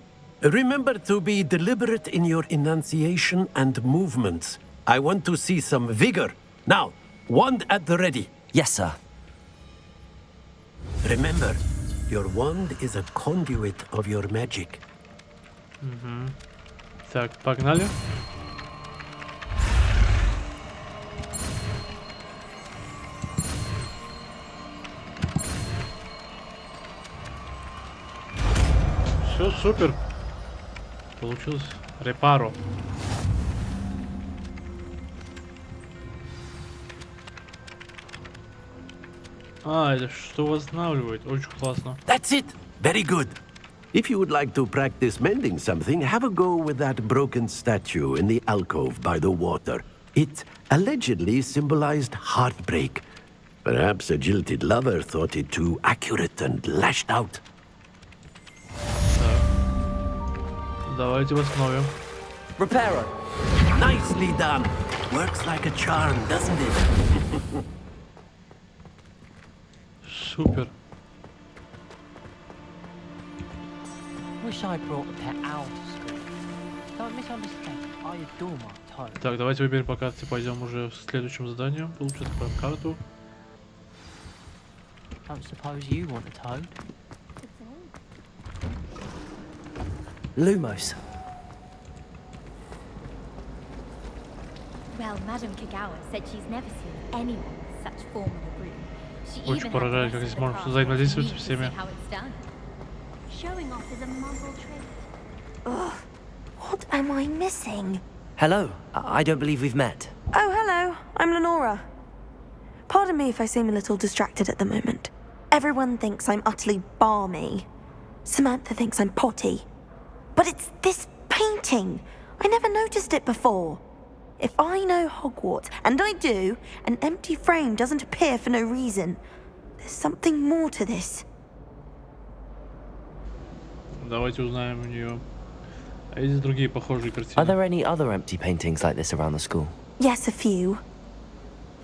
Remember to be deliberate in your enunciation and movements. I want to see some vigor. Now, wand at the ready. Yes, sir. Remember, your wand is a conduit of your magic. Так, погнали. Все супер. Получилось. Репаро. Это что восстанавливает? Очень классно. That's it. Very good. If you would like to practice mending something, have a go with that broken statue in the alcove by the water. It allegedly symbolized heartbreak. Perhaps a jilted lover thought it too accurate and lashed out. Давайте восстановим. Reparo. Nicely done. Works like a charm, doesn't it? Супер. Wish I brought the pet owl to school. Don't misunderstand. I adore my toad. Так, давайте выберем по карте, пойдем уже в следующем заданию. Лучше откроем карту. Don't suppose you want a toad? Lumos. Well, Madame Kagawa said she's never seen anyone with such form of a broom. She Очень even поражает, как здесь можно взаимодействовать со всеми. Showing off is a Mongol trait. Ugh, what am I missing? Hello. I don't believe we've met. Oh, hello. I'm Lenora. Pardon me if I seem a little distracted at the moment. Everyone thinks I'm utterly balmy. Samantha thinks I'm potty. But it's this painting. I never noticed it before. If I know Hogwarts, and I do, an empty frame doesn't appear for no reason. There's something more to this. Давайте узнаем у нее. А есть другие похожие Are картины? there any other empty paintings like this around the school? Yes, a few.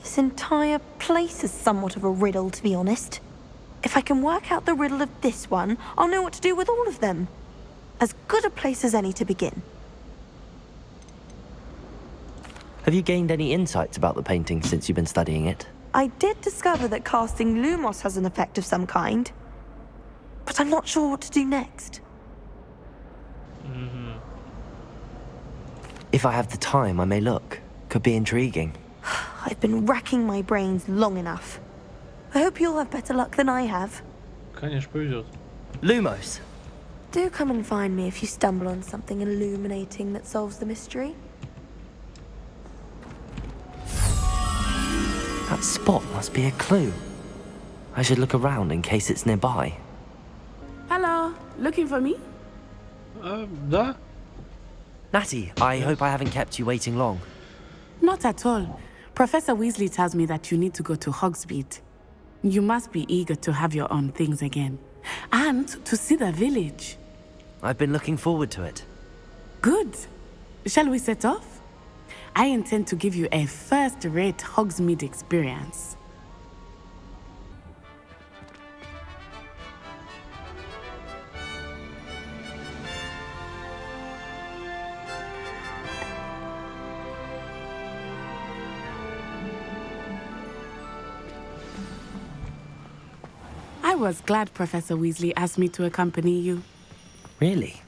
This entire place is somewhat of a riddle, to be honest. If I can work out the riddle of this one, I'll know what to do with all of them. As good a place as any to begin. Have you gained any insights about the painting since you've been studying it? I did discover that casting Lumos has an effect of some kind. But I'm not sure what to do next. If I have the time, I may look. Could be intriguing. I've been racking my brains long enough. I hope you'll have better luck than I have. Конечно, повезет. Lumos. Do come and find me if you stumble on something illuminating that solves the mystery. That spot must be a clue. I should look around in case it's nearby. Hello, looking for me? Да. Natty, I hope I haven't kept you waiting long. Not at all. Professor Weasley tells me that you need to go to Hogsmeade. You must be eager to have your own things again. And to see the village. I've been looking forward to it. Good. Shall we set off? I intend to give you a first-rate Hogsmeade experience. I was glad Professor Weasley asked me to accompany you. Really?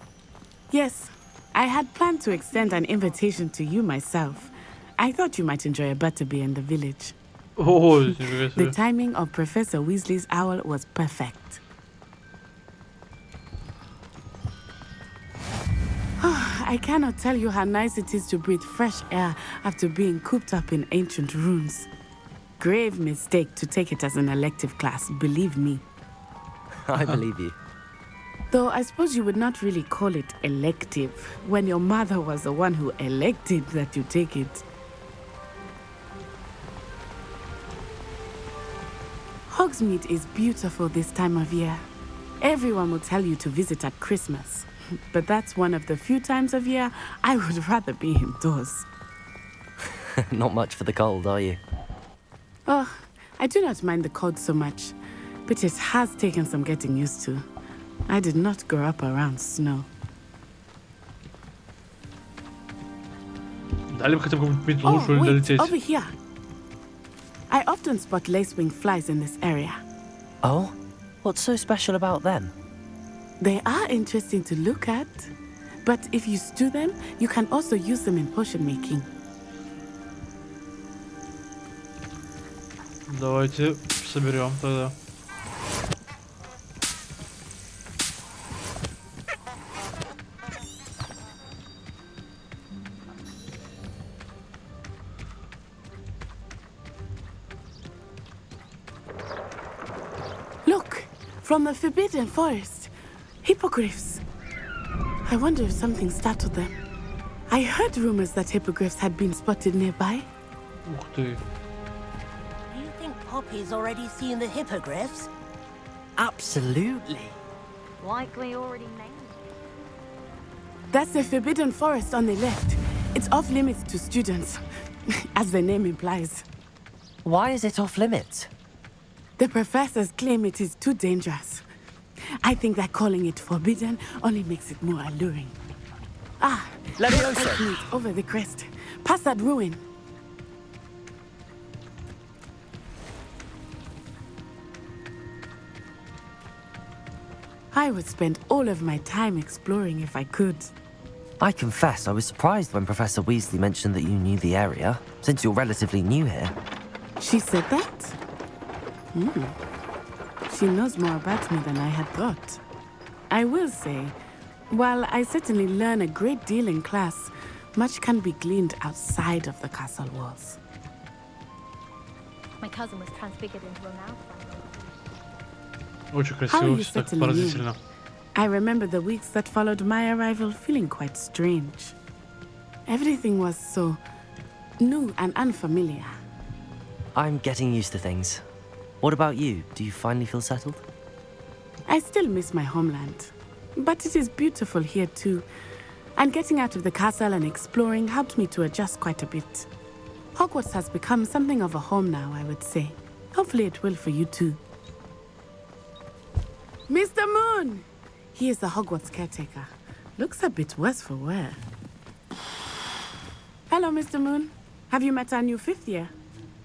Yes. I had planned to extend an invitation to you myself. I thought you might enjoy a butterbeer in the village. Oh, The timing of Professor Weasley's owl was perfect. I cannot tell you how nice it is to breathe fresh air after being cooped up in ancient ruins. Grave mistake to take it as an elective class, believe me. I believe you. Though I suppose you would not really call it elective when your mother was the one who elected that you take it. Hogsmeade is beautiful this time of year. Everyone will tell you to visit at Christmas, but that's one of the few times of year I would rather be indoors. Not much for the cold, are you? Oh, I do not mind the cold so much, but it has taken some getting used to. I did not grow up around snow. Дали бы хотя бы какую-нибудь метлу, что ли, долететь. Over here. I often spot lacewing flies in this area. Oh? What's so special about them? They are interesting to look at, but if you stew them, you can also use them in potion making. Давайте соберем тогда. from the Forbidden Forest. Hippogriffs. I wonder if something startled them. I heard rumors that hippogriffs had been spotted nearby. Ух ты. You think Poppy's already seen the hippogriffs? Absolutely. Likely already named. That's the Forbidden Forest on the left. It's off limits to students, as the name implies. Why is it off limits? The professors claim it is too dangerous. I think that calling it forbidden only makes it more alluring. Ah, Levioso. over the crest. Past that ruin. I would spend all of my time exploring if I could. I confess I was surprised when Professor Weasley mentioned that you knew the area, since you're relatively new here. She said that? She knows more about me than I had thought. I will say, while I certainly learn a great deal in class, much can be gleaned outside of the castle walls. My cousin was transfigured into a mouse. Очень How are красиво, you все так settling in? поразительно. I remember the weeks that followed my arrival feeling quite strange. Everything was so new and unfamiliar. I'm getting used to things. What about you? Do you finally feel settled? I still miss my homeland, but it is beautiful here too. And getting out of the castle and exploring helped me to adjust quite a bit. Hogwarts has become something of a home now, I would say. Hopefully it will for you too. Mr. Moon! He is the Hogwarts caretaker. Looks a bit worse for wear. Hello, Mr. Moon. Have you met our new fifth year?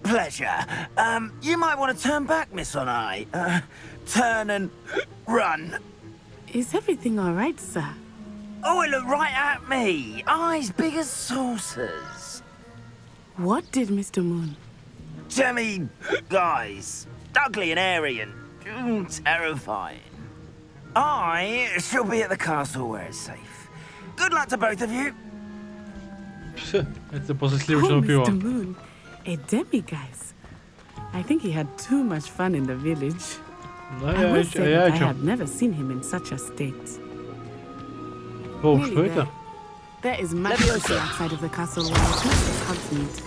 Pleasure. You might want to turn back, Miss Onai. Turn and run. Is everything all right, sir? Oh, it looked right at me. Eyes big as saucers. What did Mr. Moon? Jemmy guys. Ugly and airy and terrifying. I shall be at the castle where it's safe. Good luck to both of you. Это после сливочного пива. Mr. Moon, a demiguise. I think he had too much fun in the village. I will say that I have never seen him in such a state. О, Nearly что there. это? There is much to see outside of the castle wall, as much as Hogsmeade.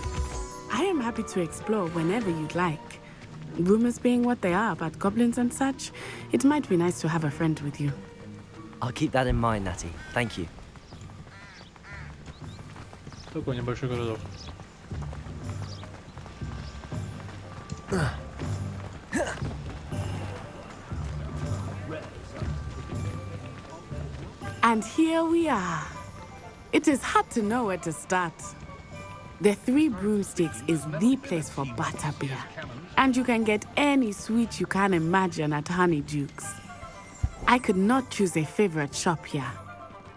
I am happy to explore whenever you'd like. Rumors being what they are about goblins and such, it might be nice to have a friend with you. I'll keep that in mind, Natty. Thank you. Такой небольшой городок. And here we are. It is hard to know where to start. The Three Broomsticks is the place for butterbeer. And you can get any sweet you can imagine at Honeydukes. I could not choose a favorite shop here.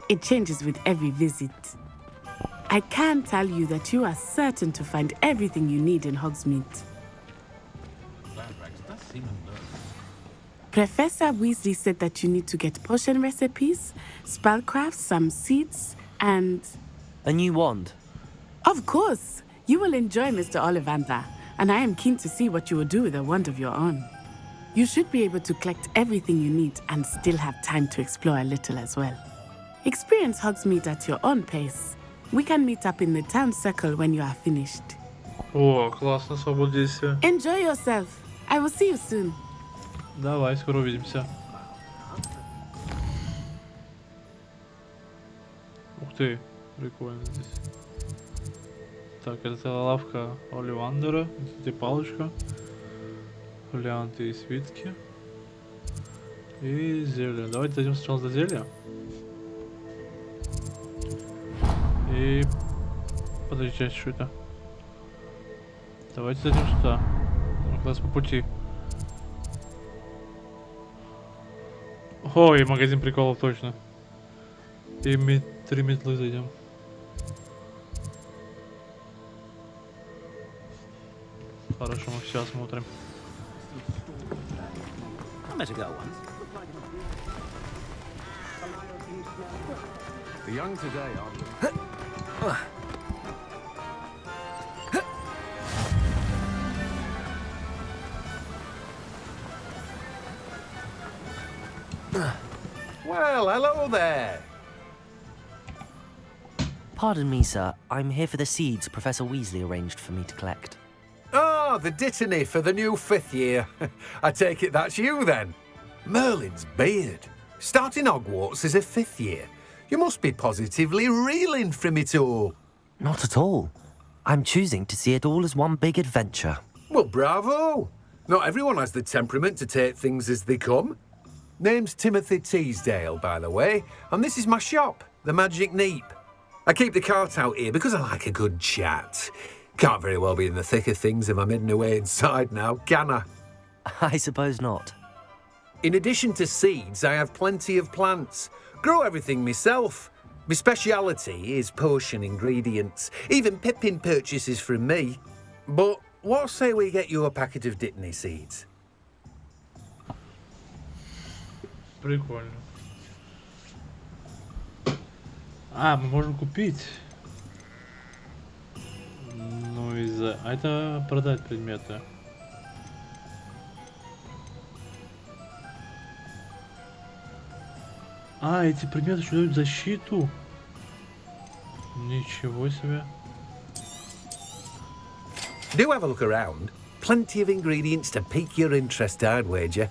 It changes with every visit. I can tell you that you are certain to find everything you need in Hogsmeade. Professor Weasley said that you need to get potion recipes, spellcrafts, some seeds, and... A new wand? Of course! You will enjoy Mr. Ollivander, and I am keen to see what you will do with a wand of your own. You should be able to collect everything you need and still have time to explore a little as well. Experience Hogsmeade at your own pace. We can meet up in the town circle when you are finished. О, классно, свобода действия. Enjoy yourself. I will see you soon. Давай, скоро увидимся. Ух ты, прикольно здесь. Так, это лавка Олливандера. Где палочка. Фолианты и свитки. И зелье. Давайте дойдем сначала до зелья. И... Подождите, что это? Давайте зайдем сюда. Как раз по пути. Ой, магазин приколов точно. И 3 метлы зайдем. Хорошо, мы все осмотрим. The young today are... Well, hello there. Pardon me, sir. I'm here for the seeds Professor Weasley arranged for me to collect. Oh, the dittany for the new 5th year. I take it that's you, then. Merlin's beard. Starting Hogwarts as a 5th year. You must be positively reeling from it all. Not at all. I'm choosing to see it all as one big adventure. Well, bravo. Not everyone has the temperament to take things as they come. Name's Timothy Teasdale, by the way, and this is my shop, the Magic Neep. I keep the cart out here because I like a good chat. Can't very well be in the thick of things if I'm hidden away inside now, can I? I suppose not. In addition to seeds, I have plenty of plants. Grow everything myself. My speciality is potion ingredients. Even Pippin purchases from me. But what say we get you a packet of Dittany seeds? Прикольно. А, мы можем купить. Ну из-за... А это продать предметы. А, эти предметы еще дают защиту. Ничего себе. Do have a look around. Plenty of ingredients to pique your interest, I'd wager.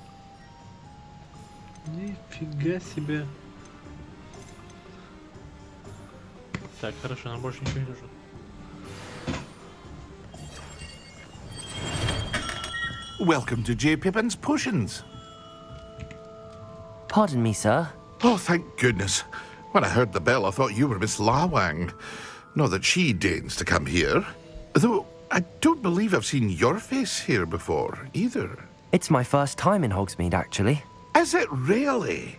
Нифига себе. Так, хорошо, нам больше ничего не нужно. Welcome to J. Pippin's Potions. Pardon me, sir. Oh, thank goodness. When I heard the bell, I thought you were Miss Lawang. Not that she deigns to come here. Though, I don't believe I've seen your face here before, either. It's my first time in Hogsmeade, actually. Is it really?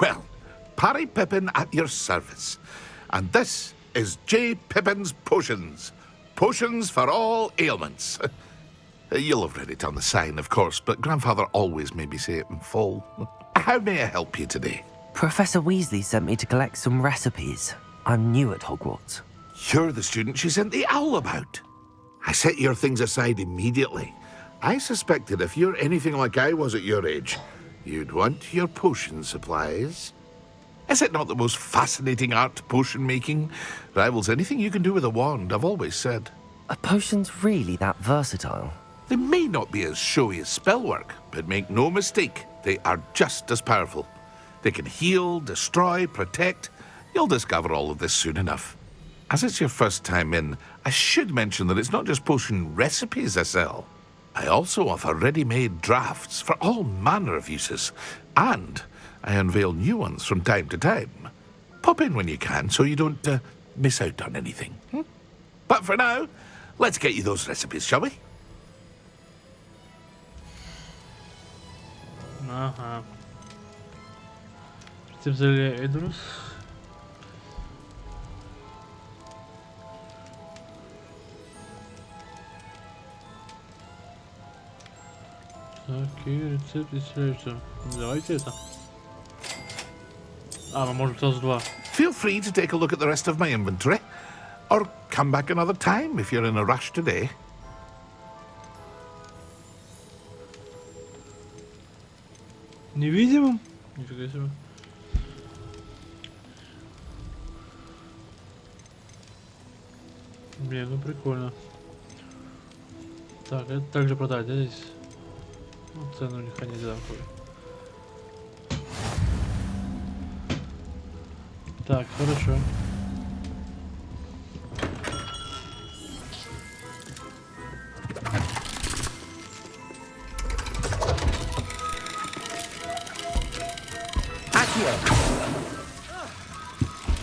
Well, Parry Pippin at your service. And this is J. Pippin's Potions. Potions for all ailments. You'll have read it on the sign, of course, but Grandfather always made me say it in full. How may I help you today? Professor Weasley sent me to collect some recipes. I'm new at Hogwarts. You're the student she sent the owl about. I set your things aside immediately. I suspected if you're anything like I was at your age, you'd want your potion supplies. Is it not the most fascinating art, potion making? Rivals anything you can do with a wand, I've always said. Are potions really that versatile? They may not be as showy as spellwork, but make no mistake, they are just as powerful. They can heal, destroy, protect. You'll discover all of this soon enough. As it's your first time in, I should mention that it's not just potion recipes I sell. I also offer ready-made drafts for all manner of uses, and I unveil new ones from time to time. Pop in when you can so you don't miss out on anything. But for now, let's get you those recipes, shall we? Ага. Взяли Эдрус. Так, и рецепт исследуется. Давайте это. А, мы можем сразу два. Feel free to take a look at the rest of my inventory, or come back another time if you're in a rush today. Невидимым? Нифига себе. Блин, ну прикольно. Так, это также продать, да, здесь? Ну, цены у них они одинаковые. Так, хорошо.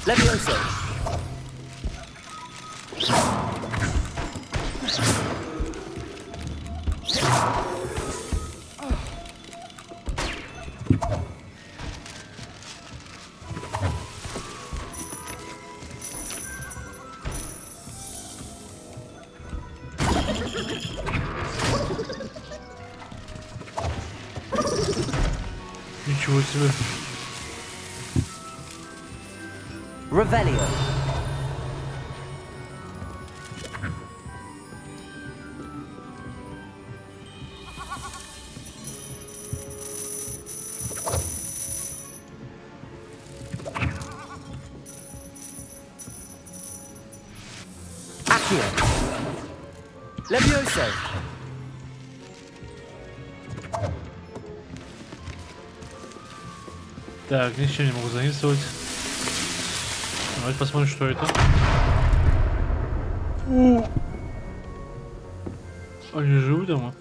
Levioso. Ничего себе. Revelio. Accio. Levioso. Так, ничего не могу заинсталлировать. Давайте посмотрим, что это. Они живут дома?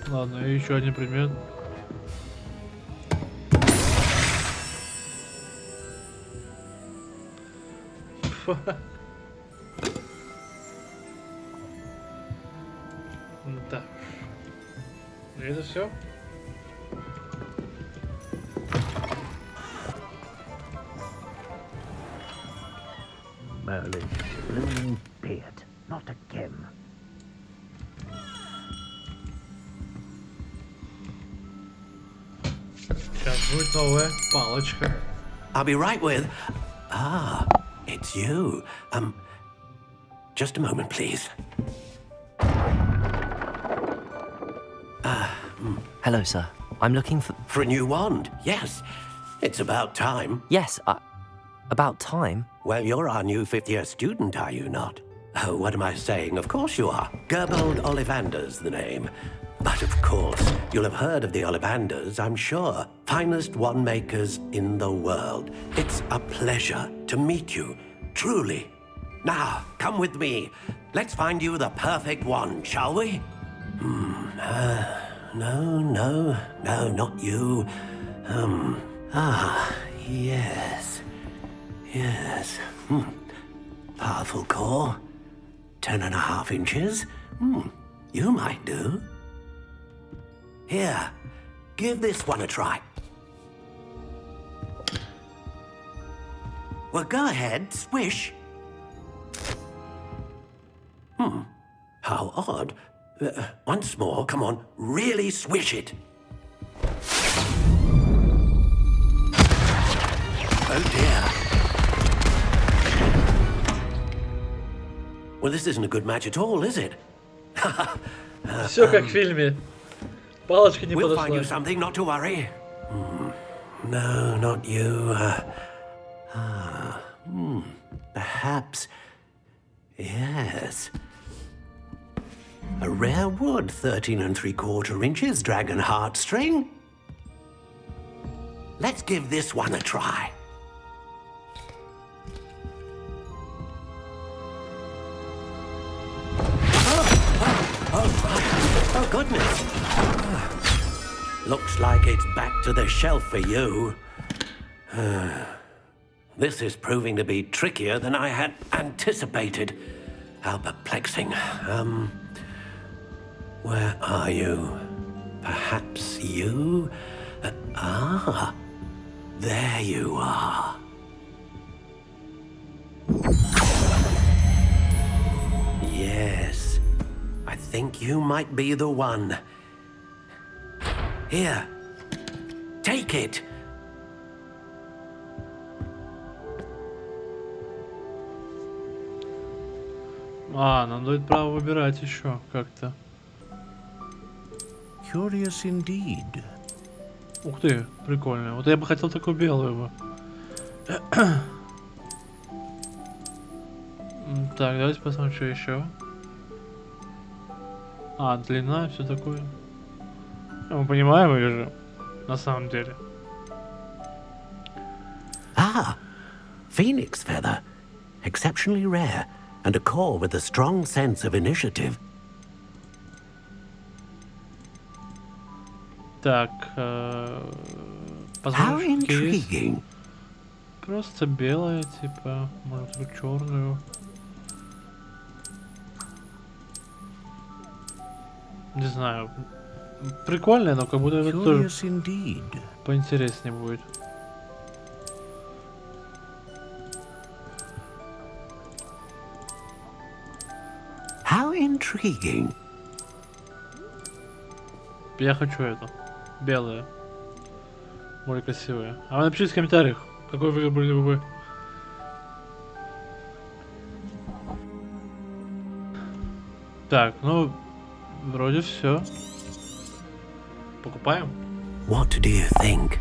Ладно, и еще один предмет. Да. И это все? Merlin's blooming beard, not again. Сейчас будет новая палочка. I'll be right with... Ah, it's you. Just a moment, please. Hello, sir. I'm looking for... For a new wand, yes. It's about time. Yes, about time? Well, you're our new fifth-year student, are you not? Oh, what am I saying? Of course you are. Gerbold Ollivander's the name. But of course, you'll have heard of the Ollivanders, I'm sure. Finest wand makers in the world. It's a pleasure to meet you, truly. Now, come with me. Let's find you the perfect wand, shall we? No, not you. Yes. Powerful core. 10.5 inches. You might do. Here, give this one a try. Well, go ahead, swish. How odd. Once more, come on, really swish it. Oh dear. Well, this isn't a good match at all, is it? Все как в фильме. Палочка не We'll find you подошла. something, not to worry. No, not you. Perhaps. Yes. A rare wood, 13 3/4 inches, dragon heartstring. Let's give this one a try. Oh, goodness. Looks like it's back to the shelf for you. This is proving to be trickier than I had anticipated. How perplexing. Where are you? Perhaps you? There you are. Yes, I think you might be the one. Here, take it. Нам дают право выбирать еще как-то. Curious indeed. Ух ты, прикольно. Вот я бы хотел такую белую бы. Так, давайте посмотрим, что еще. Длина, все такое. Мы понимаем или же? На самом деле. Phoenix feather. Exceptionally rare. And a core with a strong sense of initiative. Так, How intriguing. Просто белая, типа, может быть черную. Не знаю. Прикольная, но как будто это тоже поинтереснее будет. How intriguing. Я хочу эту. Белая. Более красивая. А вы напишите в комментариях, какой вы выбрали бы. Так, ну, вроде все. Покупаем? What do you think?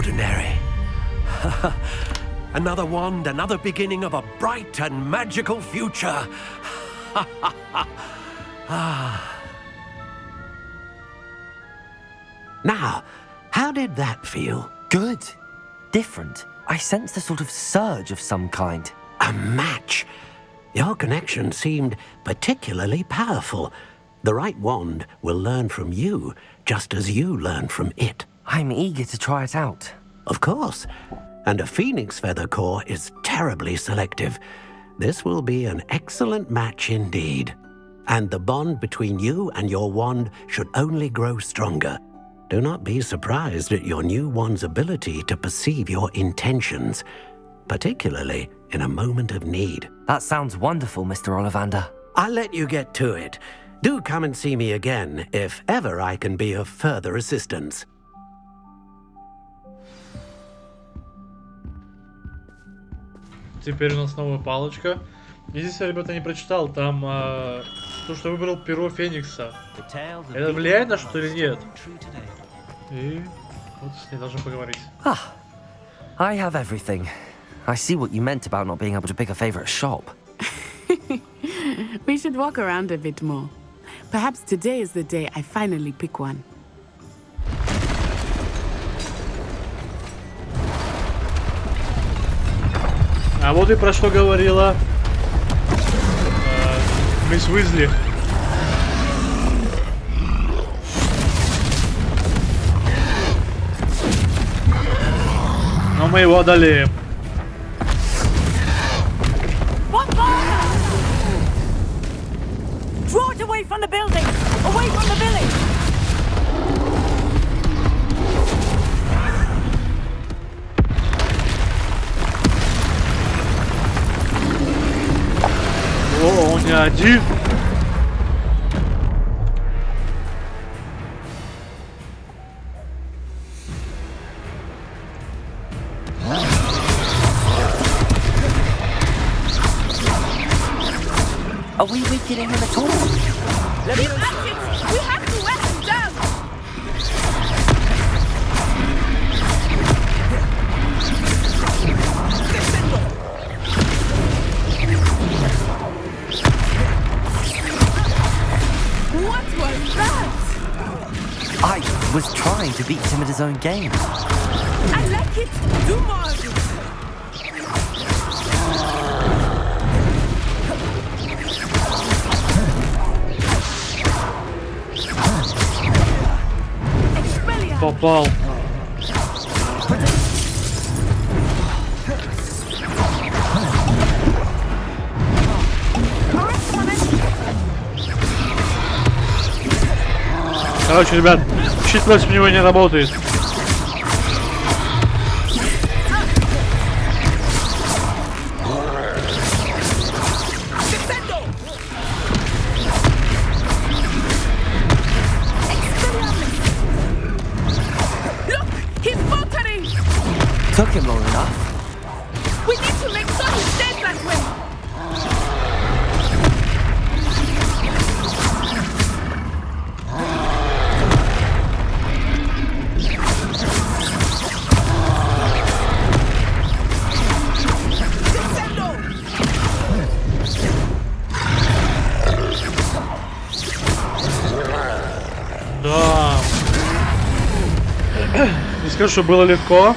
ordinary. Another wand, another beginning of a bright and magical future. Now, how did that feel? Good. Different. I sensed a sort of surge of some kind. A match. Your connection seemed particularly powerful. The right wand will learn from you, just as you learn from it. I'm eager to try it out. Of course. And a phoenix feather core is terribly selective. This will be an excellent match indeed. And the bond between you and your wand should only grow stronger. Do not be surprised at your new wand's ability to perceive your intentions, particularly in a moment of need. That sounds wonderful, Mr. Ollivander. I'll let you get to it. Do come and see me again if ever I can be of further assistance. Теперь у нас новая палочка. И здесь я, ребята, не прочитал. Там то, что выбрал перо Феникса. Это влияет на что или нет? И вот с ней должен поговорить. I have everything. I see what you meant about not being able to pick a favorite shop. We should walk around a bit more. Perhaps today is the day I finally pick one. А вот и про что говорила мисс Уизли. Но мы его одолеем. Draw it away from the building! Away from the village! О, он не один. Are we weakening him at all? Let me at it! We have to wear him down! What was that? I was trying to beat him at his own game. I like it! Do more of it! Попал. Короче, ребят, щит против него не работает. Took him long enough. We need to make sure he stays that way! Да. Не скажу, что было легко.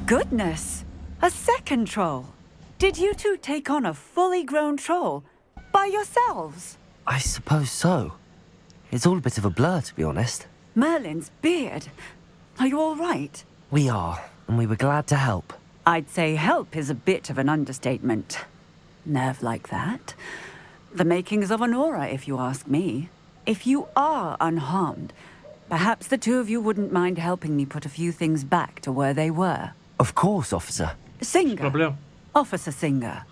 Goodness! A second troll! Did you two take on a fully grown troll? By yourselves? I suppose so. It's all a bit of a blur, to be honest. Merlin's beard. Are you all right? We are, and we were glad to help. I'd say help is a bit of an understatement. Nerve like that. The makings of an aura, if you ask me. If you are unharmed, perhaps the two of you wouldn't mind helping me put a few things back to where they were. Of course, officer. Singer. Officer Singer.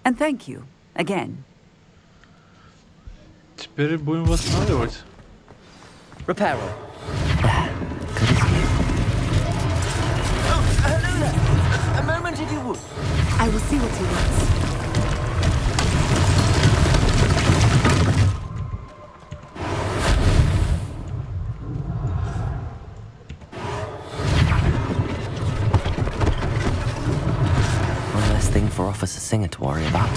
And thank you, again. Теперь будем восстанавливать. Repair. A moment if you would. I was see what he wants. One less thing for Officer Singer to worry about.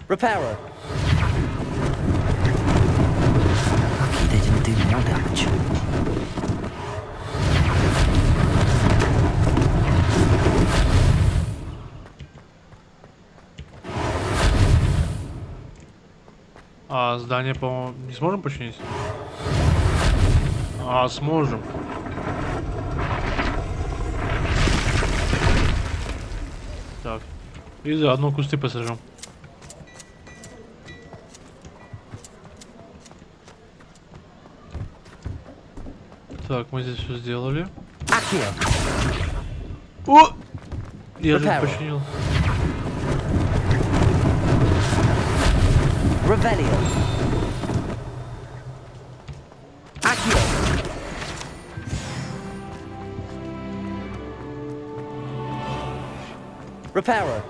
Repairer. Lucky they didn't do more damage. А здание, по-моему, не сможем починить? А, сможем. Так. И заодно кусты посажем. Так, мы здесь все сделали. О! Я же починил. Revelio. Accio. Repairer.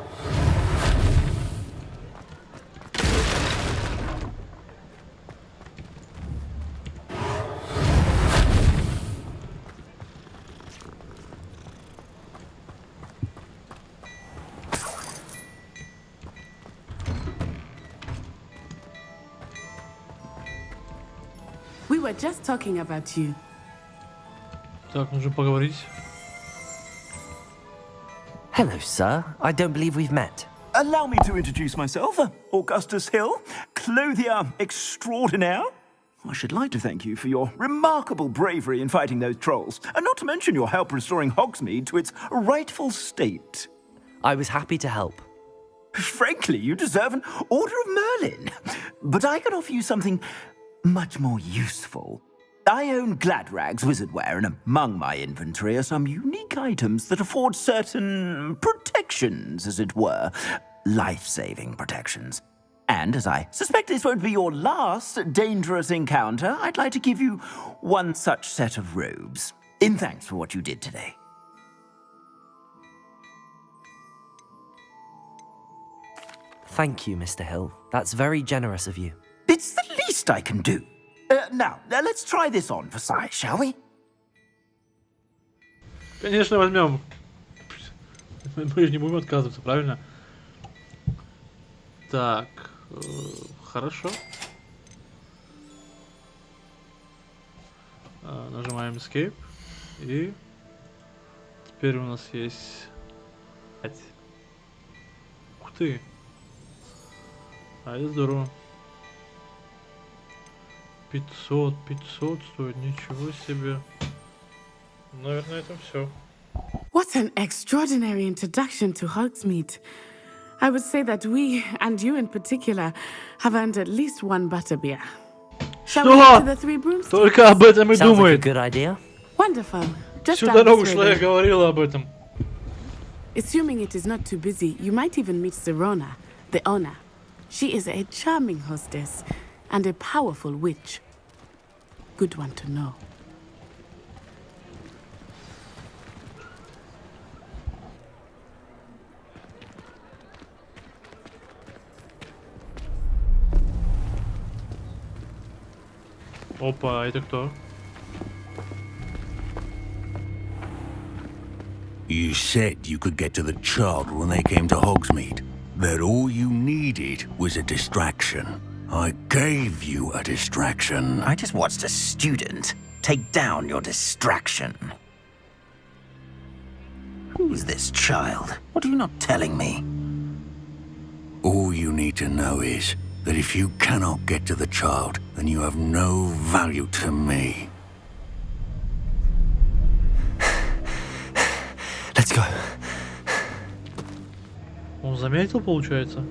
We were just talking about you. Так, нужно поговорить. Hello, sir. I don't believe we've met. Allow me to introduce myself, Augustus Hill, clothier extraordinaire. I should like to thank you for your remarkable bravery in fighting those trolls, and not to mention your help restoring Hogsmeade to its rightful state. I was happy to help. Frankly, you deserve an Order of Merlin. But I can offer you something much more useful. I own Gladrag's wizardware, and among my inventory are some unique items that afford certain protections, as it were. Life-saving protections. And as I suspect this won't be your last dangerous encounter, I'd like to give you one such set of robes, in thanks for what you did today. Thank you, Mr. Hill. That's very generous of you. It's the least I can do. Now, let's try this on for size, shall we? Конечно, возьмем. Мы же не будем отказываться, правильно? Так, хорошо. Нажимаем Escape. И теперь у нас есть 5. Ух ты. А это здорово. 500 стоит, ничего себе. Наверное, это все. What an extraordinary introduction to Hogsmeade. I would say that we, and you in particular, have earned at least one butterbeer. Shall we head to the Three Broomsticks? Только об этом и Sounds like a думает. good idea. Wonderful. Just Всю down дорогу this шла, way я then. говорила об этом. Assuming it is not too busy, you might even meet Sirona, the owner. She is a charming hostess and a powerful witch. Good one to know. Опа, а это кто? You said you could get to the child when they came to Hogsmeade. That all you needed was a distraction. I gave you a distraction. I just watched a student take down your distraction. Who's this child? What are you not telling me? All you need to know is that if you cannot get to the child, then you have no value to me. Let's go. Он заметил, получается?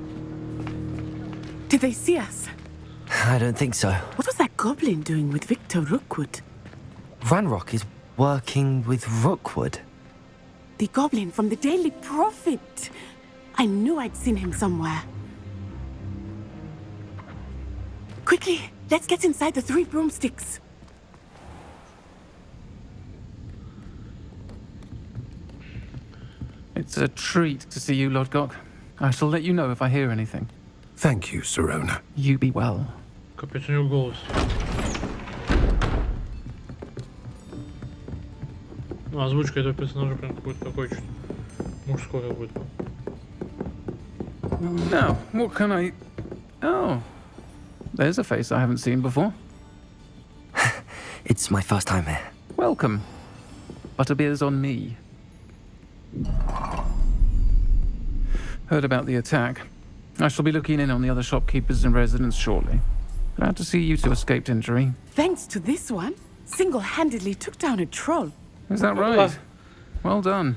Did they see us? I don't think so. What was that goblin doing with Victor Rookwood? Ranrock is working with Rookwood. The goblin from the Daily Prophet. I knew I'd seen him somewhere. Quickly, let's get inside the Three Broomsticks. It's a treat to see you, Lodgok. I shall let you know if I hear anything. Thank you, Sirona. You be well. Капец, у него голос. Ну, озвучка этого персонажа прям какой-то такой чуть мужской какой-то. Now, what can I... Oh, there's a face I haven't seen before. It's my first time here. Welcome. Butterbeer's on me. Heard about the attack. I shall be looking in on the other shopkeepers and residents shortly. Glad to see you two escaped injury. Thanks to this one, single-handedly took down a troll. Is that right? Well done.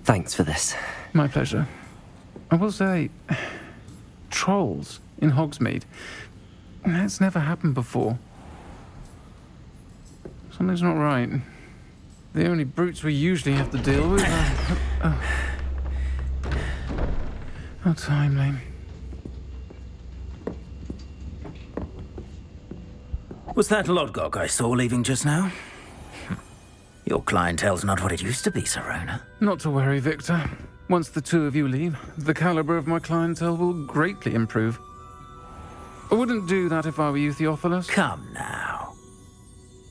Thanks for this. My pleasure. I will say, trolls in Hogsmeade. That's never happened before. Something's not right. The only brutes we usually have to deal with are... How timely. Was that Lodgok I saw leaving just now? Your clientele's not what it used to be, Sirona. Not to worry, Victor. Once the two of you leave, the caliber of my clientele will greatly improve. I wouldn't do that if I were you, Theophilus. Come now.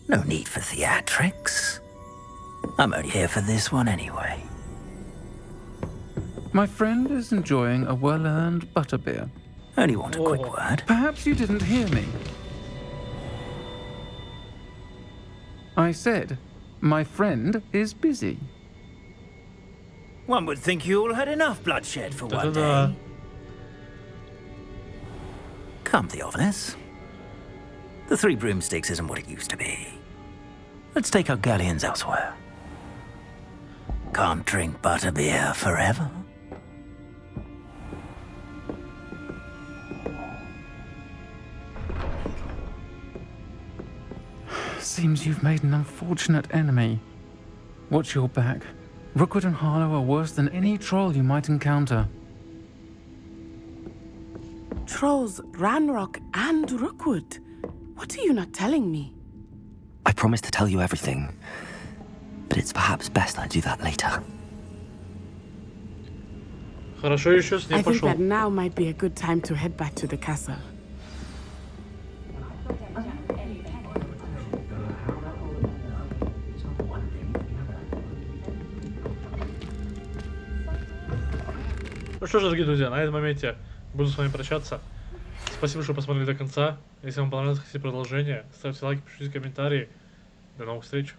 No need for theatrics. I'm only here for this one anyway. My friend is enjoying a well-earned butterbeer. Only want a quick word. Perhaps you didn't hear me. I said, my friend is busy. One would think you all had enough bloodshed for one day. Come, Theophilus. The Three Broomsticks isn't what it used to be. Let's take our galleons elsewhere. Can't drink butterbeer forever. Seems you've made an unfortunate enemy. Watch your back. Rookwood and Harlow are worse than any troll you might encounter. Trolls, Ranrock, and Rookwood. What are you not telling me? I promised to tell you everything, but it's perhaps best I do that later. Хорошо еще с ней I think пошел. that now might be a good time to head back to the castle. Ну что ж, дорогие друзья, на этом моменте буду с вами прощаться. Спасибо, что посмотрели до конца. Если вам понравилось, хотите продолжение, ставьте лайки, пишите комментарии. До новых встреч.